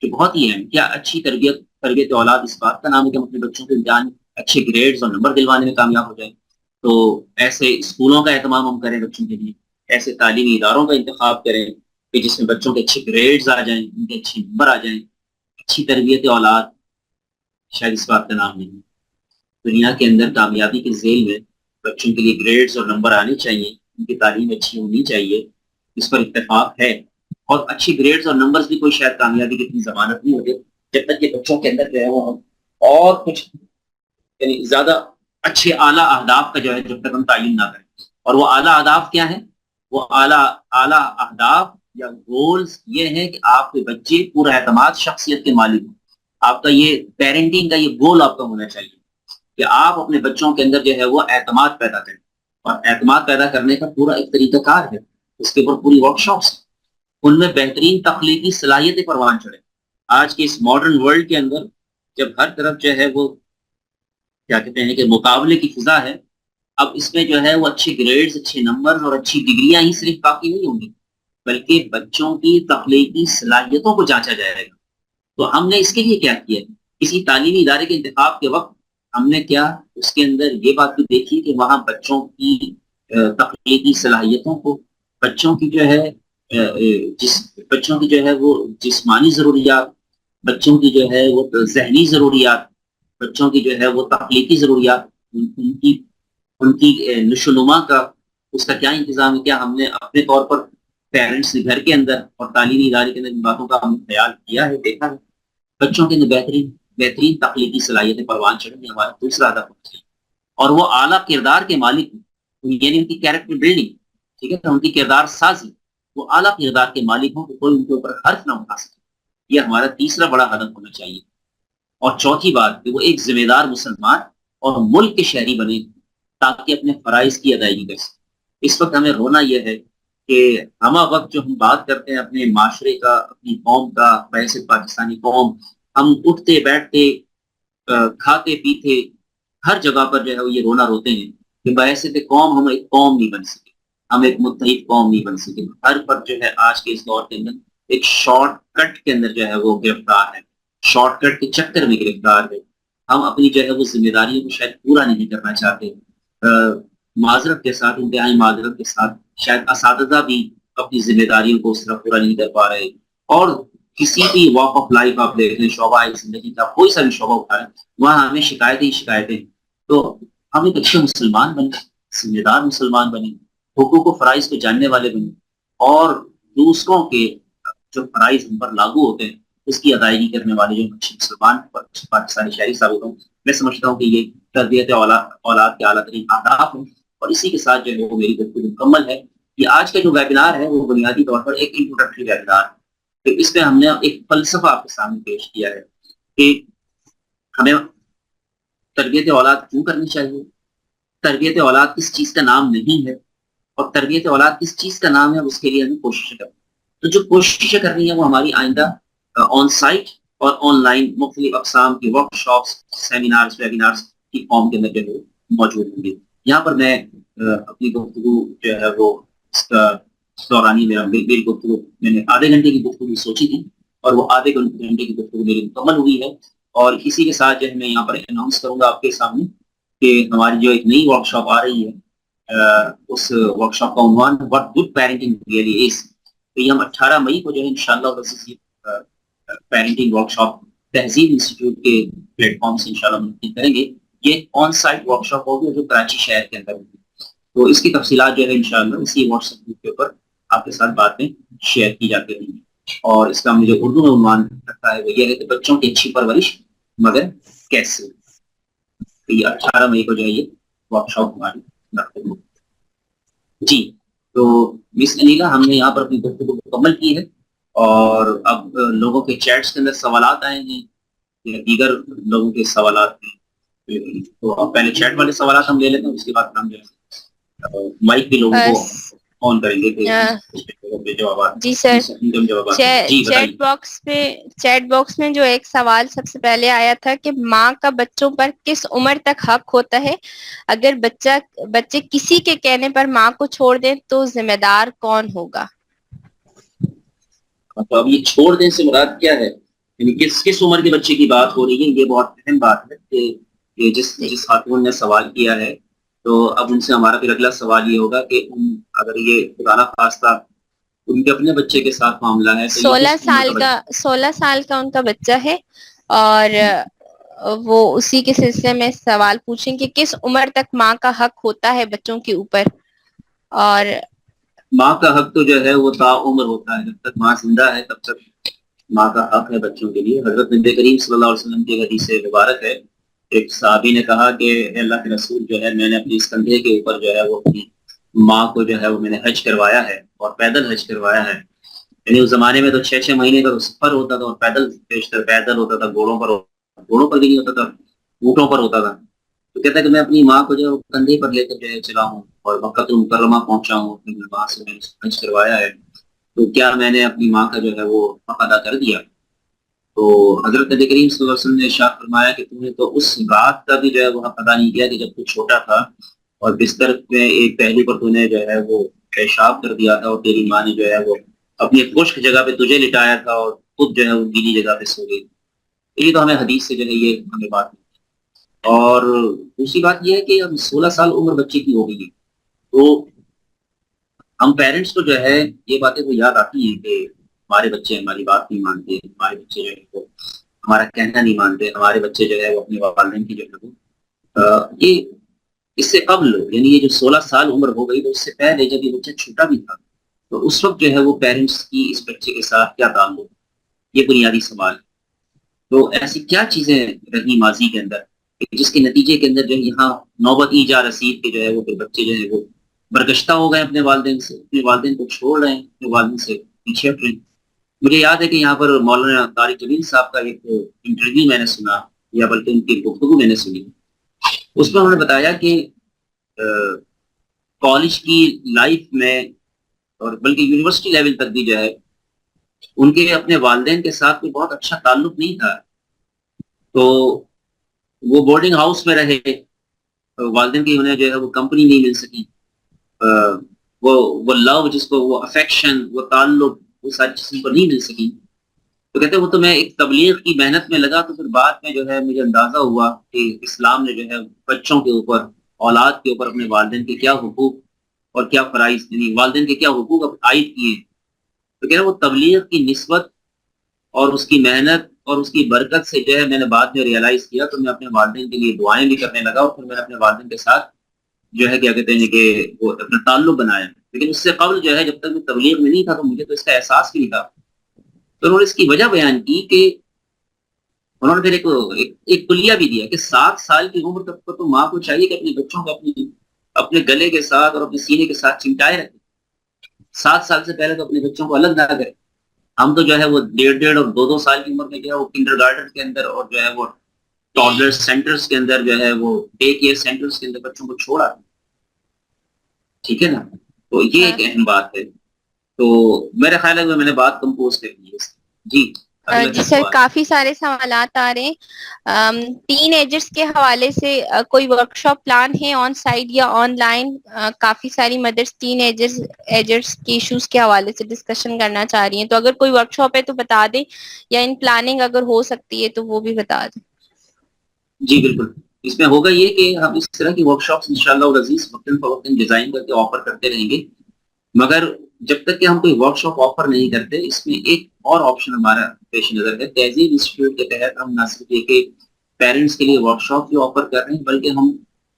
جو بہت ہی اہم، کیا اچھی تربیت اولاد اس بات کا نام ہے کہ ہم اپنے بچوں کے امتحان اچھے گریڈز اور نمبر دلوانے میں کامیاب ہو جائیں؟ تو ایسے اسکولوں کا اہتمام ہم کریں بچوں کے لیے، ایسے تعلیمی اداروں کا انتخاب کریں کہ جس میں بچوں کے اچھے گریڈز آ جائیں، ان کے اچھے نمبر آ جائیں. اچھی تربیت اولاد شاید اس بات کا نام نہیں. دنیا کے اندر کامیابی کے ذیل میں بچوں کے لیے گریڈز اور نمبر آنے چاہیے، ان کی تعلیم اچھی ہونی چاہیے، اس پر اتفاق ہے. اور اچھی گریڈز اور نمبرز بھی کوئی شاید کامیابی کی اتنی ضمانت نہیں ہوتی جب تک کہ بچوں کے اندر جو ہے وہ اور کچھ یعنی زیادہ اچھے اعلیٰ اہداف کا جو ہے جب تک ہم تعین نہ کریں. اور وہ اعلیٰ اہداف کیا ہیں؟ وہ اعلیٰ اہداف یا گولز یہ ہیں کہ آپ کے بچے پورا اعتماد شخصیت کے مالک ہوں. آپ کا یہ پیرنٹنگ کا یہ گول آپ کا ہونا چاہیے کہ آپ اپنے بچوں کے اندر جو ہے وہ اعتماد پیدا کریں. اور اعتماد پیدا کرنے کا پورا ایک طریقہ کار ہے، اس کے اوپر پوری ورک شاپس، ان میں بہترین تخلیقی صلاحیتیں پروان چڑھے. آج کے اس ماڈرن ورلڈ کے اندر جب ہر طرف جو ہے وہ کیا کہتے ہیں کہ مقابلے کی فضا ہے، اب اس میں جو ہے وہ اچھے گریڈز، اچھے نمبر اور اچھی ڈگریاں ہی صرف کافی نہیں ہوں گی، بلکہ بچوں کی تخلیقی صلاحیتوں کو جانچا جائے گا. تو ہم نے اس کے لیے کیا کیا؟ کسی تعلیمی ادارے کے انتخاب کے وقت ہم نے کیا اس کے اندر یہ بات بھی دیکھی کہ وہاں بچوں کی تخلیقی صلاحیتوں کو، بچوں کی جو ہے بچوں کی جو ہے وہ جسمانی ضروریات، بچوں کی جو ہے وہ ذہنی ضروریات، بچوں کی جو ہے وہ تخلیقی ضروریات، ان کی نشو و نما کا اس کا کیا انتظام ہے؟ کیا ہم نے اپنے طور پر پیرنٹس گھر کے اندر اور تعلیمی ادارے کے اندر ان باتوں کا ہم خیال کیا ہے، دیکھا ہے؟ بچوں کے اندر بہترین تخلیقی صلاحیتیں پروان چڑھیں ہمارا دوسرا ہدف ہونا چاہیے. اور وہ اعلیٰ کردار کے مالک ہوں، یعنی ان کی کیریکٹر بلڈنگ، ٹھیک ہے، ان کی کردار سازی، وہ اعلیٰ کردار کے مالک ہوں کہ کوئی ان کے اوپر حرف نہ اٹھا سکے. یہ ہمارا تیسرا بڑا ہدف ہونا چاہیے. اور چوتھی بات کہ وہ ایک ذمہ دار مسلمان اور ملک کے شہری بنے تاکہ اپنے فرائض کی ادائیگی کر سکے. اس وقت ہمیں رونا یہ ہے کہ ہمہ وقت جو ہم بات کرتے ہیں اپنے معاشرے کا، اپنی قوم کا، بحیثیت پاکستانی قوم، ہم اٹھتے بیٹھتے کھاتے پیتے ہر جگہ پر جو ہے وہ یہ رونا روتے ہیں کہ بحیثیت قوم ہم ایک قوم نہیں بن سکے، ہم ایک متحد قوم نہیں بن سکے. ہر فرد جو ہے آج کے اس دور کے اندر ایک شارٹ کٹ کے اندر جو ہے وہ گرفتار ہے، شارٹ کٹ کے چکر میں گرفتار ہے. ہم اپنی جو ہے وہ ذمہ داریوں کو شاید پورا نہیں کرنا چاہتے. معذرت کے ساتھ، انتہائی معذرت کے ساتھ، شاید اساتذہ بھی اپنی ذمہ داریوں کو اس طرح پورا نہیں کر پا رہے. اور کسی بھی واک آف لائف آپ دیکھ لیں، شعبہ زندگی کا کوئی سا بھی شعبہ اٹھا رہے وہاں ہمیں شکایتیں ہی شکایتیں. تو ہم ایک اچھے مسلمان بنے، ذمہ دار مسلمان بنے، حقوق و فرائض کو جاننے والے بنے، اور دوسروں کے جو فرائض ہم پر لاگو ہوتے ہیں اس کی ادائیگی کرنے والے جو اچھے مسلمان پاکستانی شہری ثابت ہوں. میں سمجھتا ہوں کہ یہ تربیت اولاد کے اعلیٰ ترین اہداف ہیں. اور اسی کے ساتھ جو ہے وہ میری گفتگو مکمل ہے. یہ آج کا جو ویبینار ہے وہ بنیادی طور پر ایک انٹروڈکٹری ویبینار ہے. تو اس میں ہم نے ایک فلسفہ آپ کے سامنے پیش کیا ہے کہ ہمیں تربیت اولاد کیوں کرنی چاہیے، تربیت اولاد کس چیز کا نام نہیں ہے، اور تربیت اولاد کس چیز کا نام ہے اس کے لیے ہمیں کوششیں کرنی. تو جو کوششیں کرنی ہے وہ ہماری آئندہ آن سائٹ اور آن لائن مختلف اقسام کی ورک شاپس، سیمینارز، ویبینارز کی فارم کے اندر جو ہے موجود ہوں گے. یہاں پر میں اپنی گفتگو جو ہے وہ اس کا دورانی میری گفتگو میں نے آدھے گھنٹے کی گفتگو سوچی تھی، اور وہ آدھے گھنٹے کی گفتگو میری مکمل ہوئی ہے. اور اسی کے ساتھ جو ہے میں یہاں پر اناؤنس کروں گا آپ کے سامنے کہ ہماری جو ایک نئی ورک شاپ آ رہی ہے، اس ورک شاپ کا عنوان what good parenting really is. تو یہ ہم 18 مئی کو جو ہے انشاءاللہ پیرنٹنگ ورک شاپ تہذیب انسٹیٹیوٹ کے پلیٹ فارم سے انشاءاللہ منعقد کریں گے. یہ آن سائٹ ورک شاپ ہوگی جو کراچی شہر کے اندر ہوگی. تو اس کی تفصیلات جو ہے انشاءاللہ اسی واٹس ایپ گروپ کے اوپر آپ کے ساتھ باتیں شیئر کی جاتی رہیں گی. اور اس کا ہم نے جو اردو میں عنوان رکھا ہے وہ یہ ہے کہ بچوں کی اچھی پرورش مگر کیسے. یہ 18 مئی کو جو ہے یہ ورک شاپ ہماری. جی تو مس انیلا، ہم نے یہاں پر اپنی گفتگو مکمل کی ہے، اور اب لوگوں کے چیٹس کے اندر سوالات آئے ہیں یا دیگر لوگوں کے سوالات ہیں. تو اب پہلے چیٹ والے سوالات ہم لے لیتے ہیں، اس کے بعد ہم جو ہے مائک بھی لوگوں کو آن کریں گے کہ جوابات. جی سر، جی بتائیے. چیٹ باکس میں جو ایک سوال سب سے پہلے آیا تھا کہ ماں کا بچوں پر کس عمر تک حق ہوتا ہے، اگر بچے کسی کے کہنے پر ماں کو چھوڑ دیں تو ذمہ دار کون ہوگا؟ تو اب یہ چھوڑ دیں سے مراد کیا ہے، یعنی کس عمر کے بچے کی بات ہو رہی ہے؟ یہ بہت اہم بات ہے کہ جس خاتون نے سوال کیا ہے، تو اب ان سے ہمارا پھر اگلا سوال یہ ہوگا کہ اگر یہ خدا نہ خواستہ ان کے اپنے بچے کے ساتھ معاملہ ہے تو 16 سال کا ان کا بچہ ہے، اور وہ اسی کے سلسلے میں سوال پوچھیں کہ کس عمر تک ماں کا حق ہوتا ہے بچوں کے اوپر. اور ماں کا حق تو جو ہے وہ تا عمر ہوتا ہے، جب تک ماں زندہ ہے تب تک ماں کا حق ہے بچوں کے لیے. حضرت نبی کریم صلی اللہ علیہ وسلم کی حدیث مبارک ہے، ایک صحابی نے کہا کہ اللہ کے رسول جو ہے میں نے اپنی اس کندھے کے اوپر جو ہے وہ اپنی ماں کو جو ہے وہ میں نے حج کروایا ہے، اور پیدل حج کروایا ہے. یعنی اس زمانے میں تو 6 مہینے کا سفر ہوتا تھا، اور پیدل بیشتر پیدل ہوتا تھا، گھوڑوں پر بھی نہیں ہوتا تھا، اونٹوں پر ہوتا تھا. تو کہتا ہے کہ میں اپنی ماں کو جو ہے کندھے پر لے کر جو ہے چلا ہوں اور مکہ المکرمہ پہنچا ہوں، وہاں سے میں نے حج کروایا ہے. تو کیا میں نے اپنی ماں کا جو ہے وہ حق ادا کر دیا؟ تو حضرت نبی کریم صلی اللہ علیہ وسلم نے ارشاد فرمایا کہ تم نے تو اس رات کا بھی جو ہے وہ حق ادا نہیں کیا کہ جب تو چھوٹا تھا اور بستر میں ایک پہلو پر تو نے جو ہے وہ پیشاب کر دیا تھا، اور تیری ماں نے جو ہے وہ اپنی خشک جگہ پہ تجھے لٹایا تھا اور خود جو ہے وہ گیلی جگہ پہ سو گئی. یہ تو ہمیں حدیث سے جو ہے یہ ہمیں بات. اور دوسری بات یہ ہے کہ اب 16 سال عمر بچے کی ہو گئی ہے، تو ہم پیرنٹس کو جو ہے یہ باتیں تو یاد آتی ہیں کہ ہمارے بچے ہماری بات نہیں مانتے، ہمارے بچے جو ہے وہ ہمارا کہنا نہیں مانتے، ہمارے بچے جو ہے وہ اپنے والدین کی جو ہے وہ یہ اس سے قبل یعنی یہ جو 16 سال عمر ہو گئی تو اس سے پہلے جب یہ بچہ چھوٹا بھی تھا تو اس وقت جو ہے وہ پیرنٹس کی اس بچے کے ساتھ کیا تعلق، یہ بنیادی سوال. تو ایسی کیا چیزیں رہی ماضی کے اندر جس کے نتیجے کے اندر جو ہے یہاں نوبت ایجا رسید کے جو ہے وہ بچے جو ہے وہ برگشتہ ہو گئے اپنے والدین سے، اپنے والدین کو چھوڑ رہے ہیں، اپنے والدین سے پیچھے ہٹ رہے ہیں. مجھے یاد ہے کہ یہاں پر مولانا طارق جمیل صاحب کا ایک انٹرویو میں نے سنا، یا بلکہ ان کی گفتگو میں نے سنی. اس میں انہوں نے بتایا کہ کالج کی لائف میں اور بلکہ یونیورسٹی لیول تک بھی جو ہے ان کے اپنے والدین کے ساتھ کوئی بہت اچھا تعلق نہیں تھا. تو وہ بورڈنگ ہاؤس میں رہے، والدین کی انہیں جو ہے وہ کمپنی نہیں مل سکی، وہ لو جس کو، وہ افیکشن، وہ تعلق، وہ ساری چیزیں کو نہیں مل سکی. تو کہتے ہیں وہ تو میں ایک تبلیغ کی محنت میں لگا، تو پھر بعد میں جو ہے مجھے اندازہ ہوا کہ اسلام نے جو ہے بچوں کے اوپر، اولاد کے اوپر اپنے والدین کے کیا حقوق اور کیا فرائض، یعنی والدین کے کیا حقوق عائد کیے. تو کہہ رہے وہ تبلیغ کی نسبت اور اس کی محنت اور اس کی برکت سے جو ہے میں نے بعد میں ریئلائز کیا، تو میں اپنے والدین کے لیے دعائیں بھی کرنے لگا، اور پھر میں نے اپنے والدین کے ساتھ جو ہے کیا کہتے ہیں کہ وہ اپنا تعلق بنایا. لیکن اس سے قبل جو ہے جب تک میں تبلیغ میں نہیں تھا تو مجھے تو اس کا احساس بھی نہیں تھا. تو انہوں نے اس کی وجہ بیان کی کہ انہوں نے پھر ایک کلیہ بھی دیا کہ 7 سال کی عمر تک تو ماں کو چاہیے کہ اپنے بچوں کو اپنے گلے کے ساتھ اور اپنے سینے کے ساتھ چمٹائے رکھے. 7 سال سے پہلے تو اپنے بچوں کو الگ نہ کرے. ہم تو جو ہے وہ 1.5 اور 2 سال کی عمر میں جو ہے وہ کنڈر گارڈن کے اندر اور جو ہے وہ ٹاڈلر سینٹرز کے اندر جو ہے وہ ڈے کیئر سینٹرز کے اندر بچوں کو چھوڑا. ٹھیک ہے نا. تو یہ ایک اہم بات ہے. تو میرے خیال ہے میں نے بات کمپوز کر دی ہے. جی اگلا جی کیا سر، سوال؟ کافی سارے سوالات آ رہے ہیں ٹین ایجرز کے حوالے سے. کوئی ورک شاپ پلان ہے آن سائٹ یا آن لائن؟ کافی ساری مدرس ٹین ایجرز کے ایشوز کے حوالے سے ڈسکشن کرنا چاہ رہی ہیں، تو اگر کوئی ورک شاپ ہے تو بتا دیں، یا ان پلاننگ اگر ہو سکتی ہے تو وہ بھی بتا دیں. جی بالکل. اس میں ہوگا یہ کہ ہم اس طرح کی ورک شاپس انشاءاللہ العزیز وقتاً فوقتاً ڈیزائن کر کے آفر کرتے رہیں گے. مگر جب تک کہ ہم کوئی ورک شاپ آفر نہیں کرتے، اس میں ایک اور آپشن ہمارا پیش نظر ہے. تہذیب انسٹیٹیوٹ کے تحت ہم نہ صرف یہ کہ پیرنٹس کے لیے ورک شاپ بھی آفر کر رہے ہیں، بلکہ ہم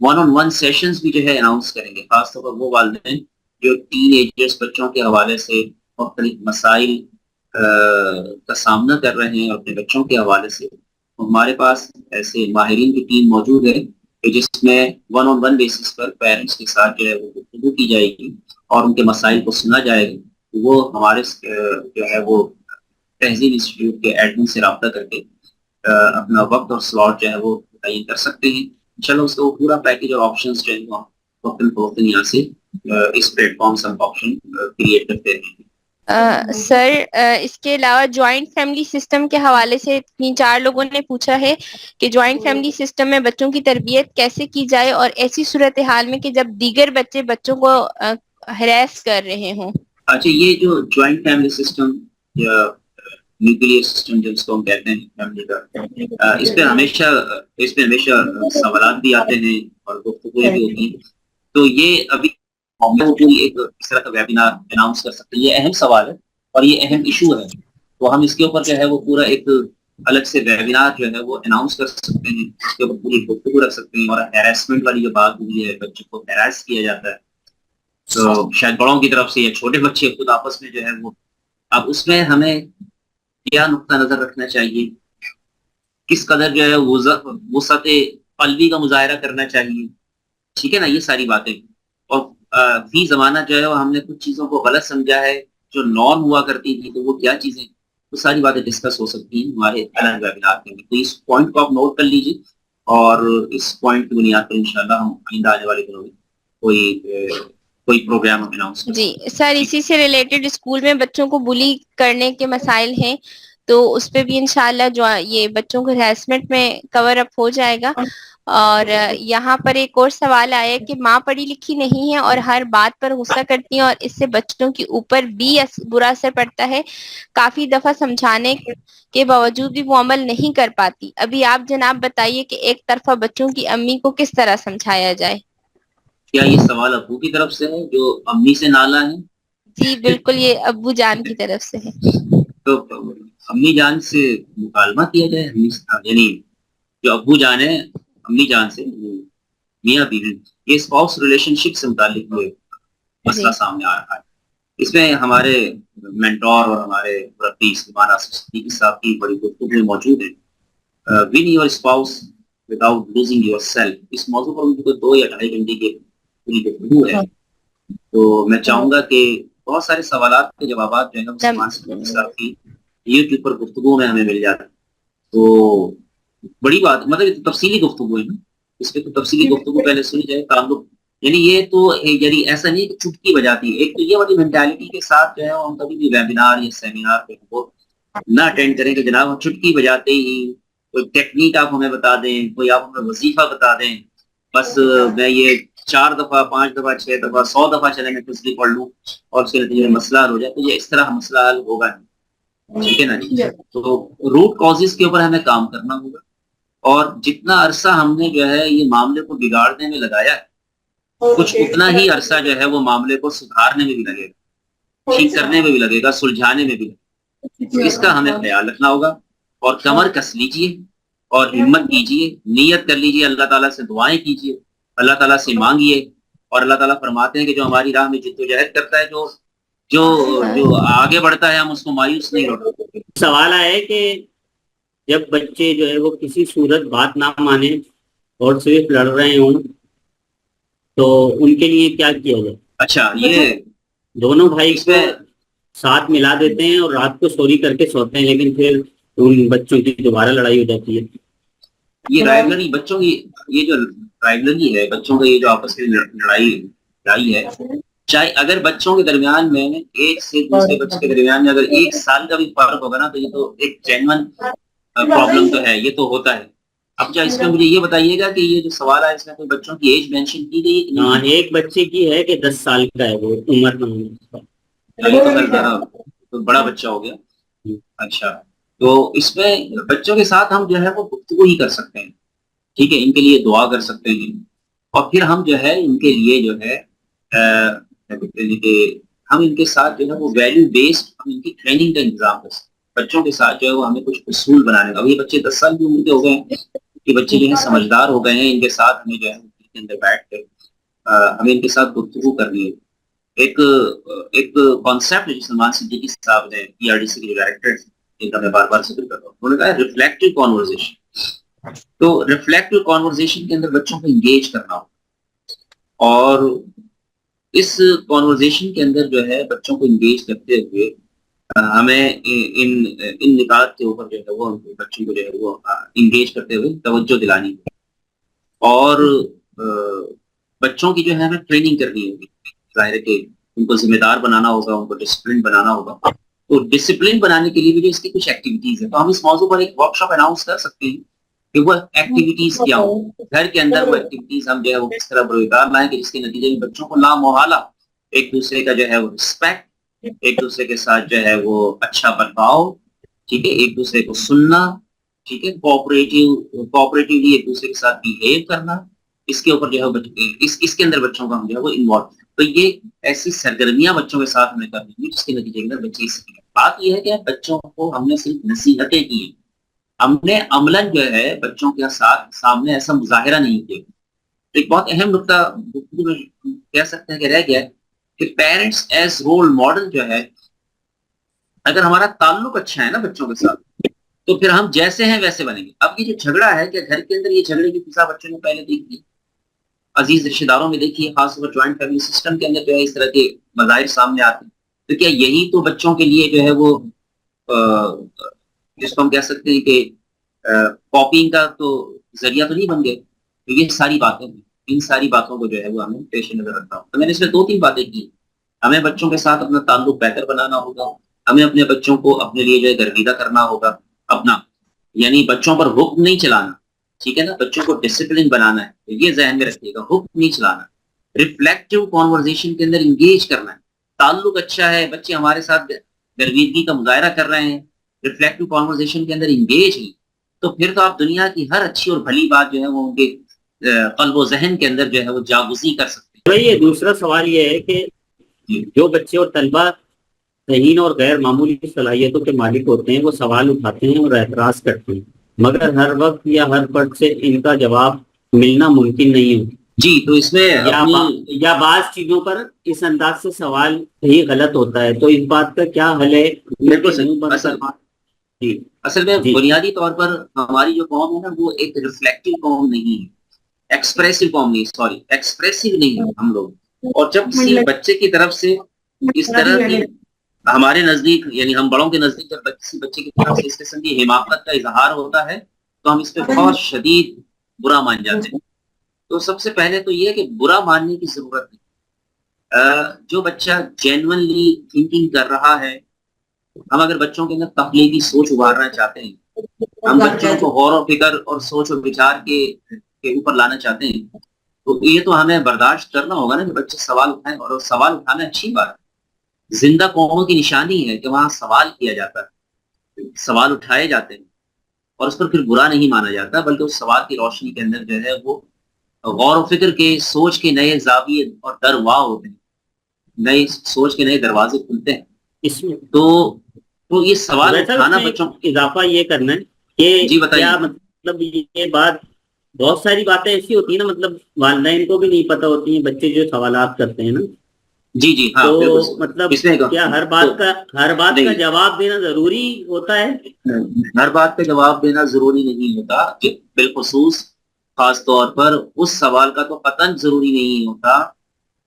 1-on-1 سیشنز بھی جو ہے اناؤنس کریں گے، خاص طور پر وہ والدین جو ٹین ایجرز بچوں کے حوالے سے مختلف مسائل کا سامنا کر رہے ہیں اپنے بچوں کے حوالے سے. ہمارے پاس ایسے ماہرین کی ٹیم موجود ہے کہ جس میں 1-on-1 بیسس پر پیرنٹس کے ساتھ جو ہے وہ گفتگو کی جائے گی اور ان کے مسائل کو سنا جائے گا. وہ ہمارے جو ہے وہ تہذیب انسٹیٹیوٹ کے ایڈمن سے رابطہ کر کے اپنا وقت اور سلاٹ جو ہے وہ تعین کر سکتے ہیں. چلو اس کو پورا پیکج اور آپشنز جو ہے وقتاً فوقتاً یہاں سے اس پلیٹ فارم سے ہم آپشن کریٹ کرتے ہیں. سر، اس کے علاوہ جوائنٹ فیملی سسٹم کے حوالے سے 3-4 لوگوں نے پوچھا ہے کہ جوائنٹ فیملی سسٹم میں بچوں کی تربیت کیسے کی جائے، اور ایسی صورتحال میں کہ جب دیگر بچے بچوں کو ہراس کر رہے ہوں. اچھا، یہ جو جوائنٹ فیملی سسٹم یا نیوکلیر سسٹم جو اس کو ہم کہتے ہیں فیملی کا، اس پہ ہمیشہ سوالات بھی آتے ہیں اور گفتگو بھی ہوتی ہیں. تو یہ ابھی کوئی ایک اس طرح کا ویبینار اناؤنس کر سکتے ہیں. یہ اہم سوال ہے اور یہ اہم ایشو ہے، تو ہم اس کے اوپر جو ہے وہ پورا ایک الگ سے ویبینار جو ہے وہ اناؤنس کر سکتے ہیں، اس کے اوپر پوری گفتگو رکھ سکتے ہیں. اور ہیراسمنٹ والی جو بات ہوئی ہے، بچوں کو ہیراس کیا جاتا ہے، تو شاید بڑوں کی طرف سے یا چھوٹے بچے خود آپس میں جو ہے وہ، اب اس میں ہمیں کیا نقطہ نظر رکھنا چاہیے، کس قدر جو ہے وسعت قلبی کا مظاہرہ کرنا چاہیے. ٹھیک ہے نا، یہ ساری باتیں. اور فی زمانہ جو ہے وہ ہم نے کچھ چیزوں کو غلط سمجھا ہے جو نارم ہوا کرتی تھی، تو وہ کیا چیزیں، وہ ساری باتیں ڈسکس ہو سکتی ہیں ہمارے الگ ویبینار کے. تو اس پوائنٹ کو آپ نوٹ کر لیجیے، اور اس پوائنٹ کی بنیاد پر انشاءاللہ ہم آئندہ آنے والے دنوں میں کوئی پروگرام ہم اناؤنس کریں. جی سر، اسی سے ریلیٹڈ اسکول میں بچوں کو بلی کرنے کے مسائل ہیں، تو اس پہ بھی انشاءاللہ جو یہ بچوں کو ہراسمنٹ میں کور اپ ہو جائے گا. اور یہاں پر ایک اور سوال آیا کہ ماں پڑھی لکھی نہیں ہے اور ہر بات پر غصہ کرتی ہیں، اور اس سے بچوں کے اوپر بھی برا اثر پڑتا ہے. کافی دفعہ سمجھانے کے باوجود بھی وہ عمل نہیں کر پاتی. ابھی آپ جناب بتائیے کہ ایک طرفہ بچوں کی امی کو کس طرح سمجھایا جائے. کیا یہ سوال ابو کی طرف سے ہے جو امی سے نالا ہے؟ جی بالکل، یہ ابو جان کی طرف سے ہے. تو امی جان سے مکالمہ کیا جائے، یعنی جو ابو جان ہے امی جان سے، میاں بیوی، یہ اسپاؤس ریلیشن شپ سے متعلق ہوئے مسئلہ جی سامنے آ رہا ہے. اس میں ہمارے مینٹور اور ہمارے مربی سلمان آصف صدیقی صاحب کی بڑی گفتگو موجود ہے. Win your spouse without losing your self, اس موضوع پر مجھے 2 یا 2.5 گھنٹے کی پوری گفتگو ہے. تو میں چاہوں گا کہ بہت سارے سوالات کے جوابات جو ہے نا سلمان صدیقی صاحب کی یوٹیوب پر گفتگو میں ہمیں مل جاتا ہے. تو بڑی بات، مطلب تفصیلی گفتگو ہے نا، اس پہ تو تفصیلی گفتگو پہلے سنی جائے. تعلق یعنی یہ تو یعنی ایسا نہیں کہ چٹکی بجاتی ہے. ایک تو یہ والی مینٹالٹی کے ساتھ جو ہے ہم کبھی بھی ویبینار یا سیمینار پہ وہ نہ اٹینڈ کریں کہ جناب ہم چٹکی بجاتے ہی کوئی ٹیکنیک آپ ہمیں بتا دیں، کوئی آپ ہمیں وظیفہ بتا دیں بس میں یہ 4 دفعہ 5 دفعہ 6 دفعہ 100 دفعہ چلے میں تسبیح پڑھ لوں اور اس کے نتیجے میں مسئلہ حل ہو جائے، تو یہ اس طرح مسئلہ حل ہوگا نہیں، ٹھیک ہے نا جی. تو روٹ کازز کے اوپر ہمیں کام کرنا ہوگا، اور جتنا عرصہ ہم نے جو ہے یہ معاملے کو بگاڑنے میں لگایا ہے، کچھ اتنا ہی عرصہ جو ہے وہ معاملے کو سدھارنے میں بھی لگے گا، ٹھیک کرنے میں بھی لگے گا، سلجھانے میں بھی لگے گا. اس کا ہمیں خیال رکھنا ہوگا، اور کمر کس لیجیے اور ہمت کیجیے، نیت کر لیجیے، اللہ تعالیٰ سے دعائیں کیجیے، اللہ تعالیٰ سے مانگیے. اور اللہ تعالیٰ فرماتے ہیں کہ جو ہماری راہ میں جدوجہد کرتا ہے، جو جو جو آگے بڑھتا ہے، ہم اس کو مایوس نہیں ہوتے. سوال ہے کہ جب بچے جو ہے وہ کسی صورت بات نہ مانے اور صرف لڑ رہے ہوں تو ان کے لیے کیا کیا جائے؟ اچھا، یہ دونوں بھائی اس میں ساتھ ملا دیتے ہیں اور رات کو چوری کر کے سوتے ہیں، لیکن پھر ان بچوں کی دوبارہ لڑائی ہو جاتی ہے. یہ رائولری بچوں کی، یہ جو رائولری ہے بچوں کا، یہ جو آپس کی لڑائی ہے، چاہے اگر بچوں کے درمیان میں ایک سے دوسرے بچے کے درمیان میں اگر 1 سال کا بھی فرق ہوگا نا، تو یہ تو ایک جینون پرابلم تو ہے، یہ تو ہوتا ہے. اب کیا اس میں مجھے یہ بتائیے گا کہ یہ جو سوال ہے اس میں کوئی بچوں کی ایج مینشن کی گئی ہے؟ ہاں، ایک بچے کی ہے کہ 10 سال کا ہے، وہ عمر نہ تو بڑا بچہ ہو گیا. اچھا، تو اس میں بچوں کے ساتھ ہم جو ہے وہ گفتگو ہی کر سکتے ہیں، ٹھیک ہے، ان کے لیے دعا کر سکتے ہیں، اور پھر ہم جو ہے ان کے لیے جو ہے ہم ان کے ساتھ جو ہے وہ ویلیو بیسڈ ہم ان کی ٹریننگ کا انتظام کر سکتے ہیں. بچوں کے ساتھ جو ہے وہ ہمیں کچھ اصول بنانے کا، یہ بچے 10 سال کی عمر کے ہو گئے ہیں کہ بچے جو ہے سمجھدار ہو گئے ہیں، ان کے ساتھ ہمیں جو ہے کے اندر بیٹھ کر ہمیں ان کے ساتھ گفتگو کرنی ہے. ایک کانسیپٹ جو سلمان صدیقی صاحب نے PRDC کے ڈائریکٹر، ان کا میں بار بار ذکر کر رہا ہوں، انہوں نے کہا ریفلیکٹیو کانورزیشن. تو ریفلیکٹیو کانورزیشن کے اندر بچوں کو انگیج کرنا ہو، اور اس کانورزیشن کے اندر جو ہے بچوں کو انگیج کرتے ہوئے ہمیں ان نکات کے اوپر جو ہے وہ بچوں کو جو ہے وہ انگیج کرتے ہوئے توجہ دلانی ہے، اور بچوں کی جو ہے ہمیں ٹریننگ کرنی ہوگی. ظاہر ہے کہ ان کو ذمہ دار بنانا ہوگا، ان کو ڈسپلن بنانا ہوگا. تو ڈسپلن بنانے کے لیے بھی جو اس کی کچھ ایکٹیویٹیز ہیں، تو ہم اس موضوع پر ایک ورک شاپ اناؤنس کر سکتے ہیں کہ وہ ایکٹیویٹیز کیا ہوں، گھر کے اندر وہ ایکٹیویٹیز ہم جو ہے وہ کس طرح بروکار لائیں کہ جس کے نتیجے میں بچوں کو لامحالہ ایک دوسرے کا جو ہے وہ رسپیکٹ، ایک دوسرے کے ساتھ جو ہے وہ اچھا برتاؤ، ٹھیک ہے، ایک دوسرے کو سننا، ٹھیک ہے، کوآپریٹیولی ایک دوسرے کے ساتھ بیہیو کرنا، اس کے اوپر جو ہے اس کے اندر بچوں کا ہم جو ہے وہ انوالو. تو یہ ایسی سرگرمیاں بچوں کے ساتھ ہمیں کرنی ہوگی جس کے نتیجے میں بچے سیکھیں. بات یہ ہے کہ بچوں کو ہم نے صرف نصیحتیں کی، ہم نے عملاً جو ہے بچوں کے ساتھ سامنے ایسا مظاہرہ نہیں کیا. ایک بہت اہم نقطہ گفتگو میں کہہ سکتے ہیں کہ رہ گیا ہے کہ پیرنٹس ایز رول ماڈل جو ہے، اگر ہمارا تعلق اچھا ہے نا بچوں کے ساتھ، تو پھر ہم جیسے ہیں ویسے بنیں گے. اب یہ جو جھگڑا ہے کہ گھر کے اندر، یہ جھگڑے کی فضا بچوں نے پہلے دیکھی، عزیز رشتے داروں میں دیکھی ہے، خاص طور پر جوائنٹ فیملی سسٹم کے اندر جو ہے اس طرح کے مظاہر سامنے آتے ہیں. تو کیا یہی تو بچوں کے لیے جو ہے وہ جس کو ہم کہہ سکتے ہیں کہ کاپینگ کا تو ذریعہ تو نہیں بن گئے؟ تو یہ ساری باتیں ہیں، ان ساری باتوں کو جو ہے وہ ہمیں پیش نظر رکھنا ہوگا. تو میں نے اس میں 2-3 باتیں کی. ہمیں بچوں کے ساتھ اپنا تعلق بہتر بنانا ہوگا، ہمیں اپنے بچوں کو اپنے لیے جو ہے گرویدہ کرنا ہوگا اپنا، یعنی بچوں پر حکم نہیں چلانا، ٹھیک ہے نا، بچوں کو ڈسپلن بنانا ہے. تو یہ ذہن میں رکھیے گا، حکم نہیں چلانا. ریفلیکٹیو کانورزیشن کے اندر انگیج کرنا ہے. تعلق اچھا ہے، بچے ہمارے ساتھ گرویدگی کا مظاہرہ کر رہے ہیں، ریفلیکٹیو کانورزیشن کے اندر انگیج ہیں، تو پھر تو آپ دنیا کی ہر اچھی اور بھلی بات جو ہے وہ ان کے قلب و ذہن کے اندر جو ہے وہ جاگزی کر سکتے ہیں. یہ دوسرا سوال یہ ہے کہ جو بچے اور طلبہ ذہین اور غیر معمولی صلاحیتوں کے مالک ہوتے ہیں، وہ سوال اٹھاتے ہیں اور اعتراض کرتے ہیں، مگر ہر وقت یا ہر فرد سے ان کا جواب ملنا ممکن نہیں ہے. جی، تو اس میں یا بعض چیزوں پر اس انداز سے سوال ہی غلط ہوتا ہے، تو اس بات کا کیا حل ہے؟ اصل میں بنیادی طور پر ہماری جو قوم ہے نا، وہ ایک ریفلیکٹیو قوم نہیں ہے، ایکسپریسو قوم نہیں، سوری ایکسپریسو نہیں ہے ہم لوگ. اور جب کسی بچے کی طرف سے اس طرح کی ہمارے نزدیک، یعنی ہم بڑوں کے نزدیک جب کسی بچے کی طرف سے اس قسم کی حماقت کا اظہار ہوتا ہے تو ہم اس پہ بہت شدید برا مان جاتے ہیں. تو سب سے پہلے تو یہ کہ برا ماننے کی ضرورت نہیں. جو بچہ جینونلی تھنکنگ کر رہا ہے، ہم اگر بچوں کے اندر تخلیقی سوچ ابھارنا چاہتے ہیں، ہم بچوں کو غور و فکر اور سوچ و بچار کے اوپر لانا چاہتے ہیں، تو یہ تو ہمیں برداشت کرنا ہوگا نا کہ بچے سوال اٹھائیں، اور سوال اٹھانا اچھی بات ہے، زندہ قوموں کی نشانی ہے کہ وہاں سوال کیا جاتا ہے، سوال اٹھائے جاتے ہیں، اور اس پر پھر برا نہیں مانا جاتا، بلکہ اس سوال کی روشنی کے اندر جو ہے وہ غور و فکر کے، سوچ کے نئے زاویے اور دروا ہوتے ہیں، نئے سوچ کے نئے دروازے کھلتے ہیں. اس میں تو یہ سوال ویسا اس اٹھانا میں بچوں. اضافہ یہ کرنا ہے کہ جی بتائیے. کیا مطلب یہ بات، بہت ساری باتیں ایسی ہوتی ہیں نا، مطلب والدین کو بھی نہیں پتہ ہوتی ہیں، بچے جو سوالات کرتے ہیں نا، جی جی ہاں تو بالکل. مطلب اس میں کیا ہر بات کا جواب دینا ضروری ہوتا ہے؟ ہر بات پہ جواب دینا ضروری نہیں ہوتا، بالخصوص خاص طور پر اس سوال کا تو قطعاً ضروری نہیں ہوتا،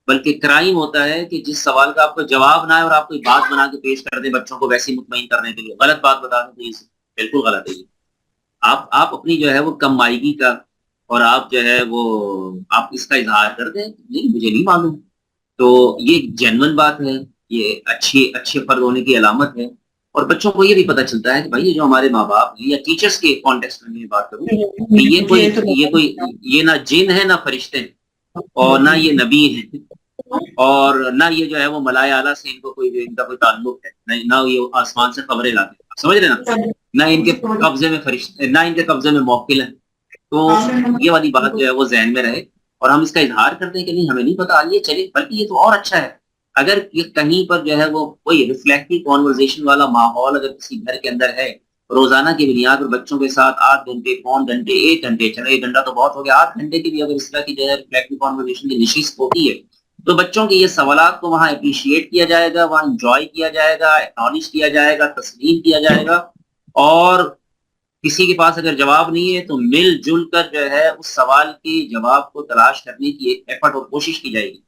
بلکہ کرائم ہوتا ہے کہ جس سوال کا آپ کو جواب نہ ہے اور آپ کوئی بات بنا کے پیش کر دیں بچوں کو ویسی مطمئن کرنے کے لیے، غلط بات بتا دیں، تو یہ بالکل غلط ہے. آپ اپنی جو ہے وہ کم مائگی کا، اور آپ جو ہے وہ آپ اس کا اظہار کر دیں نہیں مجھے نہیں معلوم، تو یہ جینون بات ہے، یہ اچھے فرد ہونے کی علامت ہے. اور بچوں کو یہ بھی پتہ چلتا ہے کہ بھائی یہ جو ہمارے ماں باپ یا ٹیچرز کے کانٹیکسٹ میں بات کروں کہ یہ نہ جن ہے نہ فرشتے ہیں، اور نہ یہ نبی ہیں، اور نہ یہ جو ہے وہ ملائے اعلیٰ سے ان کا کوئی تعلق ہے، نہ یہ آسمان سے خبریں لاتے ہیں، سمجھ رہے نا، نہ ان کے قبضے میں فرشتے، نہ ان کے قبضے میں موکل ہیں. تو یہ والی بات جو ہے وہ ذہن میں رہے، اور ہم اس کا اظہار کرتے ہیں کہ نہیں ہمیں نہیں پتا، یہ چلے، بلکہ یہ تو اور اچھا ہے اگر یہ کہیں پر جو ہے وہ کوئی ریفلیکٹیو کانورزیشن والا ماحول اگر کسی گھر کے اندر ہے، روزانہ کی بنیاد پر بچوں کے ساتھ 8 گھنٹے، پون گھنٹے، 1 گھنٹے، چلو 1 گھنٹہ تو بہت ہو گیا، 8 گھنٹے کی بھی اگر اس طرح کی جو ہے ریفلیکٹیو کانورزیشن کی نشست ہوتی ہے، تو بچوں کے یہ سوالات کو وہاں اپریشیٹ کیا جائے گا، وہاں انجوائے کیا جائے گا، اکنالج کیا جائے گا، تسلیم کیا جائے گا، اور کسی کے پاس اگر جواب نہیں ہے تو مل جل کر جو ہے اس سوال کے جواب کو تلاش کرنے کی ایک ایفرٹ اور کوشش کی جائے گی،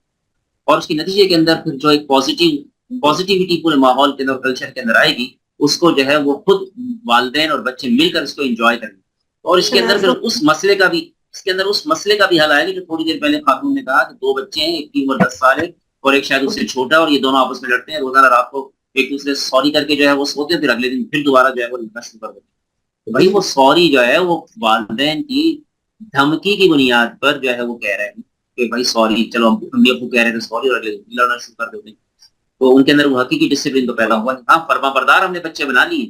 اور اس کے نتیجے کے اندر پھر جو ایک پازیٹیوٹی پورے ماحول کے اندر، کلچر کے اندر آئے گی، اس کو جو ہے وہ خود والدین اور بچے مل کر اس کو انجوائے کریں گے. اور اس کے اندر پھر اس مسئلے کا بھی حل آئے گا جو تھوڑی دیر پہلے خاتون نے کہا کہ 2 بچے ہیں، ایک کی عمر 10 سال ہے اور ایک شاید اس سے چھوٹا ہے، اور یہ دونوں آپس میں لڑتے ہیں روزانہ رات کو، ایک دوسرے سے سوری کر کے جو ہے وہ سوتے ہیں، پھر اگلے دن پھر دوبارہ جو ہے وہ لڑنا شروع کر دیتے ہیں. بھائی وہ سوری جو ہے وہ والدین کی دھمکی کی بنیاد پر جو ہے وہ کہہ رہے ہیں کہ بھائی سوری، چلو امی ابو کہہ رہے تھے سوری، اور اگلے دن لڑنا شروع کر دیتے ہیں. تو ان کے اندر وہ حقیقی ڈسپلن تو پیدا ہوا ہے. ہاں فرما بردار ہم نے بچے بنا لیے،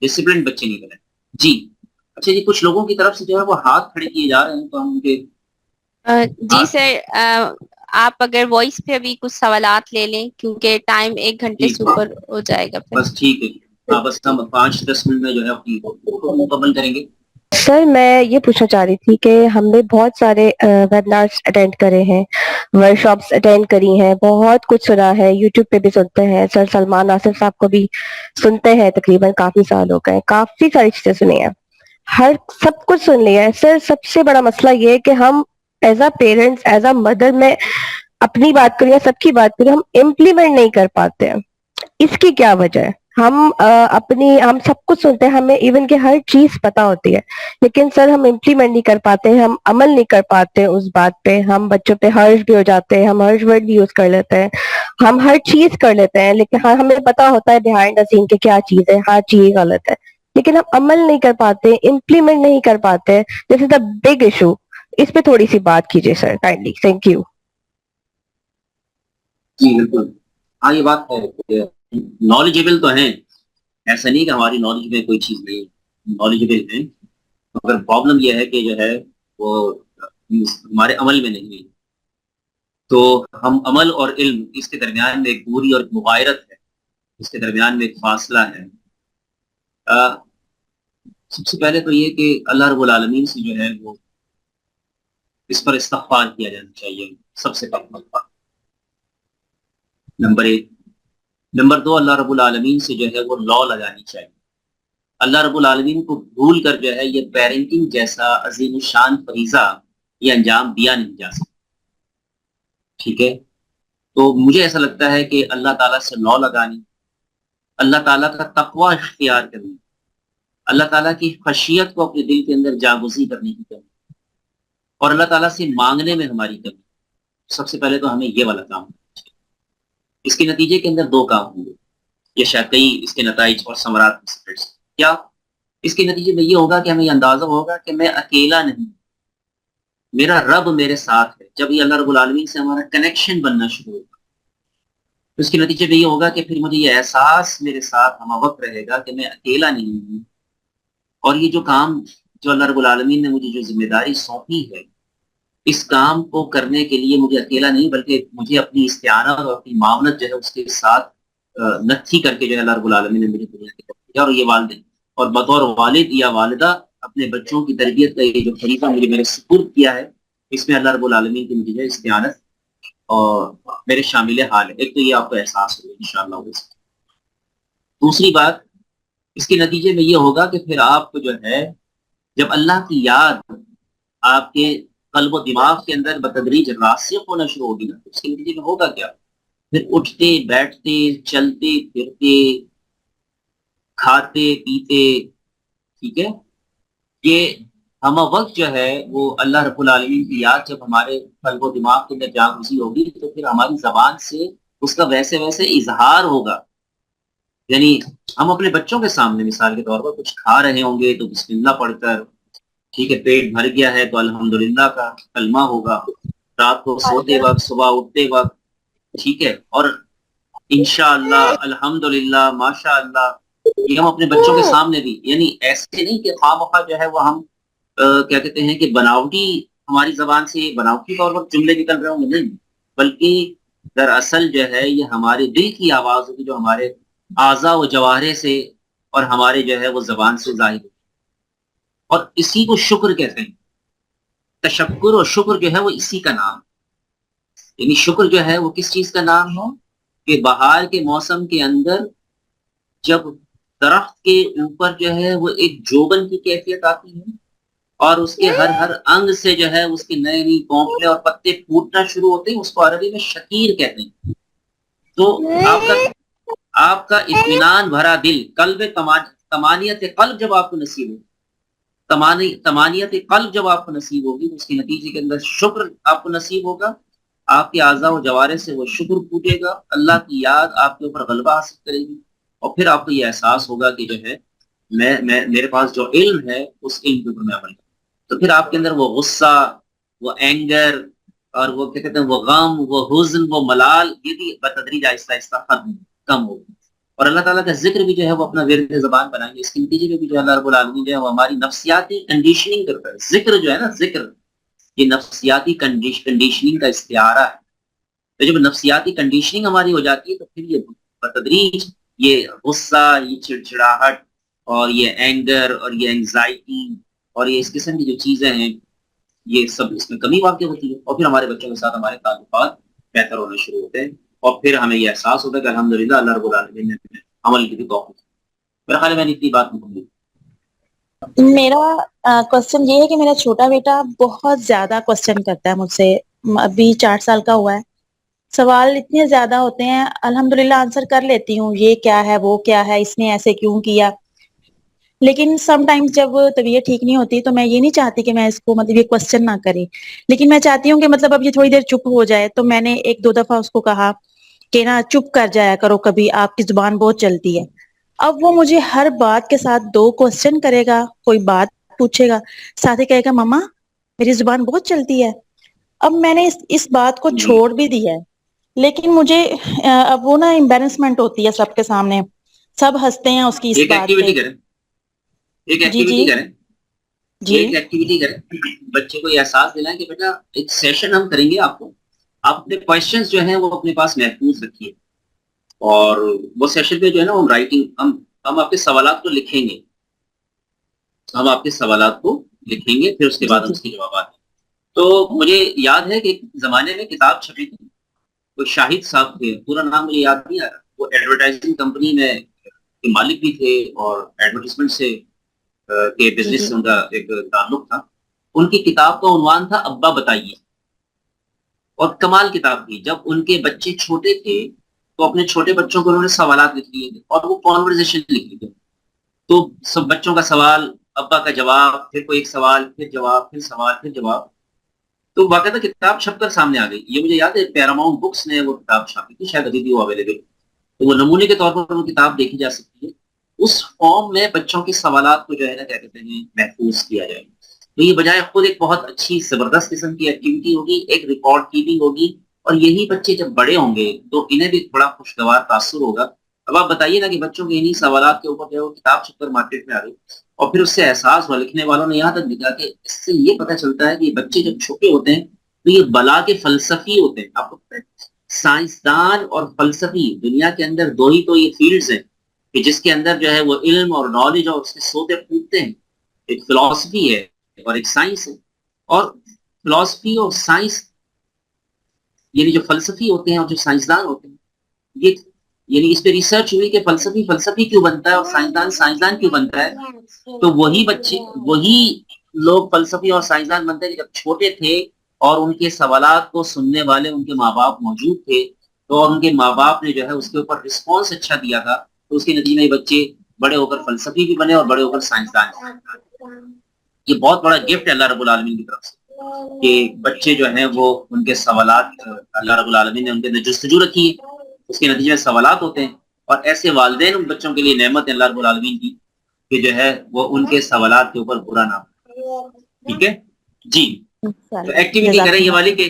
ڈسپلن بچے نہیں بنے. جی اچھا جی، کچھ لوگوں کی طرف سے جو ہے وہ ہاتھ کھڑے کیے جا رہے ہیں، تو ہم ان کے جی سر، آپ اگر وائس پہ ابھی کچھ سوالات لے لیں کیونکہ ٹائم 1 گھنٹے سے اوپر ہو جائے گا پھر. بس ٹھیک ہے، ہاں بس ہم 5-10 منٹ میں جو ہے اپنی مکمل کریں گے. سر میں یہ پوچھنا چاہ رہی تھی کہ ہم نے بہت سارے ویبنارس اٹینڈ کرے ہیں، ورک شاپس اٹینڈ کری ہیں، بہت کچھ سنا ہے، یوٹیوب پہ بھی سنتے ہیں، سر سلمان ناصر صاحب کو بھی سنتے ہیں، تقریباً کافی سال ہو گئے، کافی ساری چیزیں سنی ہیں، سب کچھ سن لیا ہے. سر سب سے بڑا مسئلہ یہ ہے کہ ہم as a parents, as a mother, میں اپنی بات کروں یا سب کی بات کروں، ہم امپلیمنٹ نہیں کر پاتے ہیں. اس کی کیا وجہ ہے؟ ہم سب کچھ سنتے ہیں، ہمیں ایون کہ ہر چیز پتا ہوتی ہے، لیکن سر ہم امپلیمنٹ نہیں کر پاتے، ہم عمل نہیں کر پاتے اس بات پہ، ہم بچوں پہ ہرش بھی ہو جاتے ہیں، ہم ہرش ورڈ بھی یوز کر لیتے ہیں، ہم ہر چیز کر لیتے ہیں، لیکن ہاں ہمیں پتا ہوتا ہے بیہائنڈ دا سین کہ کیا چیز ہے، ہر چیز غلط ہے، لیکن ہم عمل نہیں کر پاتے، امپلیمنٹ نہیں کر پاتے. دس از دا بگ ایشو. اس پہ تھوڑی سی بات کیجیے سر کائنڈلی. Thank you. جی بالکل، ہاں یہ بات ہے کہ نالجبل تو ہیں، ایسا نہیں کہ ہماری نالج میں کوئی چیز نہیں، نالجبل ہیں، مگر پرابلم یہ ہے کہ جو ہے وہ ہمارے عمل میں نہیں ہے. تو ہم عمل اور علم، اس کے درمیان میں ایک دوری اور ایک مغایرت ہے، اس کے درمیان میں ایک فاصلہ ہے. سب سے پہلے تو یہ کہ اللہ رب العالمین سے جو ہے وہ اس پر استغفار کیا جانا چاہیے، سب سے پہلے نمبر 1. نمبر 2، اللہ رب العالمین سے جو ہے وہ لا لگانی چاہیے. اللہ رب العالمین کو بھول کر جو ہے یہ پیرنٹنگ جیسا عظیم الشان فریضہ یہ انجام دیا نہیں جا سکتا. ٹھیک ہے، تو مجھے ایسا لگتا ہے کہ اللہ تعالیٰ سے لا لگانی، اللہ تعالیٰ کا تقوی اختیار کرنی، اللہ تعالیٰ کی خشیت کو اپنے دل کے اندر جاگزی کرنے کی کمی، اور اللہ تعالیٰ سے مانگنے میں ہماری کمی. سب سے پہلے تو ہمیں یہ والا کام کرنا چاہیے. اس کے نتیجے کے اندر 2 کام ہوں گے، یا شاید کئی اس کے نتائج اور ثمرات. کیا اس کے نتیجے میں یہ ہوگا کہ ہمیں یہ اندازہ ہوگا کہ میں اکیلا نہیں، میرا رب میرے ساتھ ہے. جب یہ اللہ رب العالمین سے ہمارا کنیکشن بننا شروع ہوگا تو اس کے نتیجے میں یہ ہوگا کہ پھر مجھے یہ احساس میرے ساتھ ہم وقت رہے گا کہ میں اکیلا نہیں ہوں. اور یہ جو کام جو اللہ رب العالمین نے مجھے جو ذمہ داری سونپی ہے, اس کام کو کرنے کے لیے مجھے اکیلا نہیں بلکہ مجھے اپنی استعانت اور اپنی معاونت جو ہے اس کے ساتھ نتھی کر کے جو ہے اللہ رب العالمین نے مجھے دنیا کی طرف کیا. اور یہ والدین اور بطور والد یا والدہ اپنے بچوں کی تربیت کا یہ جو طریقہ مجھے میرے سپرد کیا ہے, اس میں اللہ رب العالمین کی مجھے استعانت اور میرے شامل حال ہے. ایک تو یہ آپ کو احساس ہوگا انشاءاللہ. دوسری بات اس کے نتیجے میں یہ ہوگا کہ پھر آپ کو جو ہے جب اللہ کی یاد آپ کے قلب و دماغ کے اندر بتدریج راسخ ہونا شروع ہوگی نا, تو اس کے نتیجے میں ہوگا کیا, پھر اٹھتے بیٹھتے چلتے پھرتے کھاتے پیتے, ٹھیک ہے, یہ ہم وقت جو ہے وہ اللہ رب العالمین کی یاد جب ہمارے قلب و دماغ کے اندر جاگزی ہوگی تو پھر ہماری زبان سے اس کا ویسے ویسے اظہار ہوگا. یعنی ہم اپنے بچوں کے سامنے مثال کے طور پر کچھ کھا رہے ہوں گے تو بسم اللہ پڑھ کر, ٹھیک ہے, پیٹ بھر گیا ہے تو الحمدللہ کا کلمہ ہوگا, رات کو سوتے وقت صبح اٹھتے وقت, ٹھیک ہے, اور انشاءاللہ الحمدللہ ماشاءاللہ یہ ہم اپنے بچوں کے سامنے بھی, یعنی ایسے نہیں کہ خواہ جو ہے وہ ہم کیا کہتے ہیں کہ بناوٹی ہماری زبان سے بناوٹی طور پر جملے نکل رہے ہوں گے, نہیں, بلکہ دراصل جو ہے یہ ہمارے دل کی آواز ہوگی جو ہمارے اعضاء و جوارے سے اور ہمارے جو ہے وہ زبان سے ظاہر ہوگی. اور اسی کو شکر کہتے ہیں. تشکر اور شکر جو ہے وہ اسی کا نام, یعنی شکر جو ہے وہ کس چیز کا نام ہو کہ بہار کے موسم کے اندر جب درخت کے اوپر جو ہے وہ ایک جوبن کی کیفیت آتی ہے اور اس کے ہر انگ سے جو ہے اس کے نئے نئی کونپلے اور پتے پھوٹنا شروع ہوتے ہیں, اس کو عربی میں شکیر کہتے ہیں. تو آپ کا اطمینان بھرا دل, قلب تمانیت قلب جب آپ کو نصیب ہو, تمانیت قلب جب آپ کو نصیب ہوگی تو اس کے نتیجے کے اندر شکر آپ کو نصیب ہوگا. آپ کے اعضاء و جوارے سے وہ شکر پھوٹے گا, اللہ کی یاد آپ کے اوپر غلبہ حاصل کرے گی, اور پھر آپ کو یہ احساس ہوگا کہ جو ہے میرے پاس جو علم ہے اس علم کے اوپر میں عمل کروں. تو پھر آپ کے اندر وہ غصہ, وہ اینگر اور وہ کیا کہتے ہیں وہ غم, وہ حزن, وہ ملال, یہ بھی بتدریج آہستہ آہستہ کم ہوگی. اور اللہ تعالیٰ کا ذکر بھی جو ہے وہ اپنا ورد زبان بنائیں گے. اس کے نتیجے میں بھی جو ہے اللہ رب العالمین جو ہے وہ ہماری نفسیاتی کنڈیشننگ کرتا ہے. ذکر جو ہے نا, ذکر یہ نفسیاتی کنڈیشننگ کا استعارہ ہے. تو جب نفسیاتی کنڈیشننگ ہماری ہو جاتی ہے تو پھر یہ بتدریج یہ غصہ, یہ چڑچڑاہٹ اور یہ اینگر اور یہ انگزائٹی اور یہ اس قسم کی جو چیزیں ہیں یہ سب اس میں کمی واقع ہوتی ہے, اور پھر ہمارے بچوں کے ساتھ ہمارے تعلقات بہتر ہونے شروع ہوتے ہیں, اور پھر ہمیں یہ احساس ہوتا ہے کہ الحمدللہ اللہ رب العالمین نے عمل کی بھی توفیق. میرا خیال ہے میں نے اتنی بات مکمل. میرا کوشچن یہ ہے کہ میرا چھوٹا بیٹا بہت زیادہ کوشچن کرتا ہے مجھ سے, ابھی 4 سال کا ہوا ہے. سوال اتنے زیادہ ہوتے ہیں, الحمدللہ آنسر کر لیتی ہوں, یہ کیا ہے وہ کیا ہے, اس نے ایسے کیوں کیا, لیکن سم ٹائمز جب طبیعت ٹھیک نہیں ہوتی تو میں یہ نہیں چاہتی کہ میں اس کو مطلب یہ کوشچن نہ کرے, لیکن میں چاہتی ہوں کہ مطلب اب یہ تھوڑی دیر چپ ہو جائے. تو میں نے 1-2 دفعہ اس کو کہا کہ نا چپ کر جایا کرو, کبھی آپ کی زبان بہت چلتی ہے. اب وہ مجھے ہر بات کے ساتھ 2 کوشچن کرے گا, کوئی بات پوچھے گا, ساتھ ہی کہے گا مما میری زبان بہت چلتی ہے. اب میں نے اس بات کو چھوڑ بھی دیا ہے, لیکن مجھے اب وہ نا امبیرنسمنٹ ہوتی ہے سب کے سامنے, سب ہنستے ہیں اس کی اس بات پہ. ایک جی ایکٹیویٹی کریں, جی ایک ایکٹیویٹی کریں, بچے کو یہ احساس دلائیں کہ بیٹا ایک سیشن ہم کریں گے, آپ اپنے کوشچنز جو ہیں وہ اپنے پاس محفوظ رکھیے, اور وہ سیشن پہ جو ہے نا ہم رائٹنگ ہم آپ کے سوالات کو لکھیں گے, ہم آپ کے سوالات کو لکھیں گے, پھر اس کے بعد ہم اس کے جوابات. تو مجھے یاد ہے کہ ایک زمانے میں کتاب چھپی تھی, کوئی شاہد صاحب تھے, پورا نام مجھے یاد نہیں آ رہا, وہ ایڈورٹائزنگ کمپنی میں مالک بھی تھے اور ایڈورٹیزمنٹ سے کے بزنس سے ان کا ایک تعلق تھا. ان کی کتاب کا عنوان تھا ابا بتائیے, اور کمال کتاب تھی. جب ان کے بچے چھوٹے تھے تو اپنے چھوٹے بچوں کو انہوں نے سوالات لکھ لیے تھے اور وہ کانورزیشن لکھ لیے تھے. تو سب بچوں کا سوال, ابا کا جواب, پھر کوئی ایک سوال, پھر جواب, پھر سوال, پھر جواب. تو باقاعدہ کتاب چھپ کر سامنے آ گئی. یہ مجھے یاد ہے پیراماؤنٹ بکس نے وہ کتاب چھاپی تھی, شاید ابھی بھی وہ اویلیبل. تو وہ نمونے کے طور پر وہ کتاب دیکھی جا سکتی ہے. اس فارم میں بچوں کے سوالات کو جو ہے نا کیا کہتے ہیں محفوظ کیا جائے. تو یہ بجائے خود ایک بہت اچھی زبردست قسم کی ایکٹیویٹی ہوگی, ایک ریکارڈ کیپنگ ہوگی, اور یہی بچے جب بڑے ہوں گے تو انہیں بھی بڑا خوشگوار تاثر ہوگا. اب آپ بتائیے نا کہ بچوں کے انہی سوالات کے اوپر جو ہے وہ کتاب چھپ کر مارکیٹ میں آ گئی, اور پھر اس سے احساس ہوا, لکھنے والوں نے یہاں تک لکھا کہ اس سے یہ پتہ چلتا ہے کہ بچے جب چھوٹے ہوتے ہیں تو یہ بلا کے فلسفی ہوتے ہیں. آپ کو پتہ ہے سائنسدان اور فلسفی دنیا کے اندر دو ہی تو یہ فیلڈز ہیں کہ جس کے اندر جو ہے وہ علم اور نالج اور اس کے سوتے پھوٹتے ہیں. ایک فلسفی ہے اور ایک سائنس ہے. اور فلسفی اور سائنس یعنی جو فلسفی ہوتے ہیں اور جو سائنسدان ہوتے ہیں, یہ یعنی اس پہ ریسرچ ہوئی کہ فلسفی فلسفی کیوں بنتا ہے اور سائنسدان سائنسدان کیوں بنتا ہے. تو وہی بچے وہی لوگ فلسفی اور سائنسدان بنتے ہیں کہ جب چھوٹے تھے اور ان کے سوالات کو سننے والے ان کے ماں باپ موجود تھے, تو اور ان کے ماں باپ نے جو ہے اس کے اوپر رسپانس اچھا دیا تھا, تو اس کے نتیجے میں بچے بڑے ہو کر فلسفی بھی بنے اور بڑے ہو کر سائنسدان. یہ بہت بڑا گفٹ ہے اللہ رب العالمین کی طرف سے کہ بچے جو ہیں وہ ان کے سوالات اللہ رب العالمین نے ان کے اندر جستجو رکھی ہے, اس کے نتیجے میں سوالات ہوتے ہیں. اور ایسے والدین ان بچوں کے لیے نعمت ہے اللہ رب العالمین کی کہ جو ہے وہ ان کے سوالات کے اوپر برا نہ ہو. ٹھیک ہے جی. تو ایکٹیویٹی کریں یہ والی کہ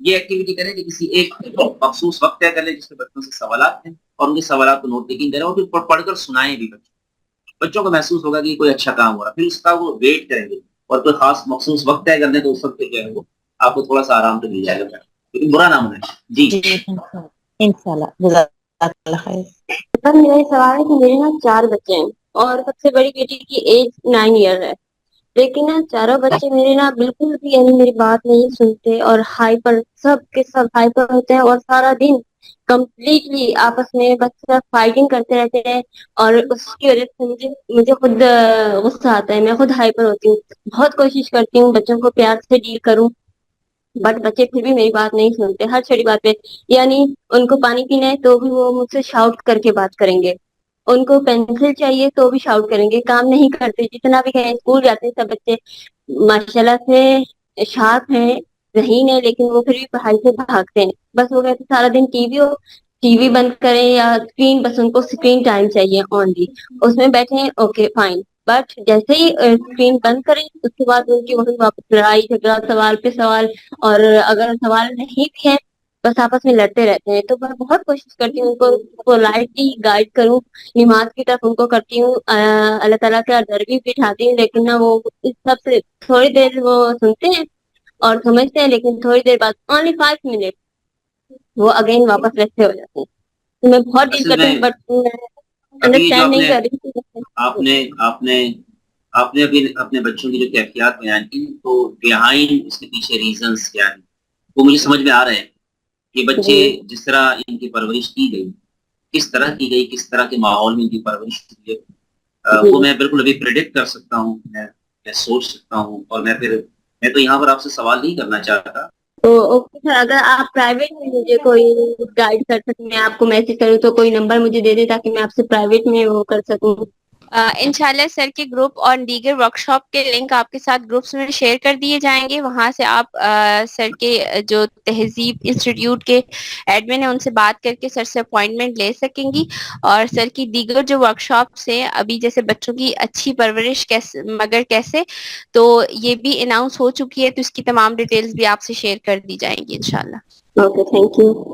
یہ ایکٹیویٹی کریں کہ کسی ایک مخصوص وقت طے کر لیں جس کے بچوں سے سوالات ہیں, اور ان کے سوالات کو نوٹ ٹیکنگ کریں اور پھر پڑھ کر سنائیں بھی. بچوں کو محسوس ہوگا کہ کوئی اچھا کام ہو رہا ہے, پھر اس کا وہ ویٹ کریں گے, اور کوئی خاص مخصوص وقت طے کر لیں تو اس وقت جو ہے وہ آپ کو تھوڑا سا آرام تو مل جائے گا, لیکن برا نہ ہونا ہے. جی انشاءاللہ جزاک اللہ خیر. میرا سوال ہے کہ میرے نا 4 بچے ہیں اور سب سے بڑی بیٹی کی ایج 9 ایئر ہے, لیکن نا چاروں بچے میرے نا بالکل بھی یعنی میری بات نہیں سنتے اور ہائپر, سب کے سب ہائپر ہوتے ہیں, اور سارا دن کمپلیٹلی آپس میں بس فائٹنگ کرتے رہتے ہیں, اور اس کی وجہ سے مجھے خود غصہ آتا ہے, میں خود ہائپر ہوتی ہوں. بہت کوشش کرتی ہوں بچوں کو پیار سے ڈیل کروں, بٹ بچے پھر بھی میری بات نہیں سنتے ہر چھوٹی بات پہ. یعنی ان کو پانی پینا ہے تو بھی وہ مجھ سے شاؤٹ کر کے بات کریں گے, ان کو پینسل چاہیے تو بھی شاؤٹ کریں گے, کام نہیں کرتے. جتنا بھی کہیں اسکول جاتے ہیں سب بچے ماشاءاللہ سے شارپ ہیں, ذہین ہے, لیکن وہ پھر بھی پڑھائی سے بھاگتے ہیں. بس وہ کہتے سارا دن ٹی وی بند کریں یا اسکرین, بس ان کو اسکرین ٹائم چاہیے اونلی, اس میں بیٹھے اوکے فائن, بٹ جیسے ہی اسکرین بند کریں اس کے بعد ان کی وہی واپس لڑائی جھگڑا, سوال پہ سوال, اور اگر سوال نہیں بھی ہے بس آپس میں لڑتے رہتے ہیں. تو میں بہت کوشش کرتی ہوں ان کو پولائٹلی گائیڈ کروں, نماز کی طرف ان کو کرتی ہوں, اللہ تعالیٰ کا ڈر بھی بٹھاتی ہوں, لیکن نہ وہ اس سب سے تھوڑی دیر وہ سنتے ہیں اور سمجھتے ہیں, لیکن تھوڑی دیر بعد اونلی 5 منٹ وہ اگین واپس ویسے ہو جاتے ہیں. تو میں بہت ڈیل اصل کرتی میں ہوں, بٹ ابھی جو انڈرسٹینڈ نہیں کر رہی آپ نے آپ نے ابھی اپنے بچوں کی جو کیفیات بیان کی, تو بیہائنڈ اس کے پیچھے ریزنز کیا ہیں وہ مجھے سمجھ میں آ رہے ہیں. کہ بچے جی جس طرح ان کی پرورش کی گئی, کس طرح کی گئی, کس طرح کے ماحول میں ان کی پرورش کی گئی, جی. وہ میں بالکل ابھی پریڈکٹ کر سکتا ہوں, میں سوچ سکتا ہوں. اور میں تو یہاں پر آپ سے سوال نہیں کرنا چاہتا. تو اوکے سر, اگر آپ پرائیویٹ میں مجھے کوئی گائیڈ کر سکیں, میں آپ کو میسج کروں تو کوئی نمبر مجھے دے دیں تاکہ میں آپ سے پرائیویٹ میں وہ کر سکوں. انشاءاللہ سر کے گروپ اور دیگر ورکشاپ کے لنک آپ کے ساتھ گروپس میں شیئر کر دیے جائیں گے. وہاں سے آپ سر کے جو تہذیب انسٹیٹیوٹ کے ایڈمن ہیں ان سے بات کر کے سر سے اپوائنٹمنٹ لے سکیں گی. اور سر کی دیگر جو ورکشاپس ہیں ابھی, جیسے بچوں کی اچھی پرورش کیسے مگر کیسے, تو یہ بھی اناؤنس ہو چکی ہے, تو اس کی تمام ڈیٹیلز بھی آپ سے شیئر کر دی جائیں گی انشاءاللہ. Okay, thank you.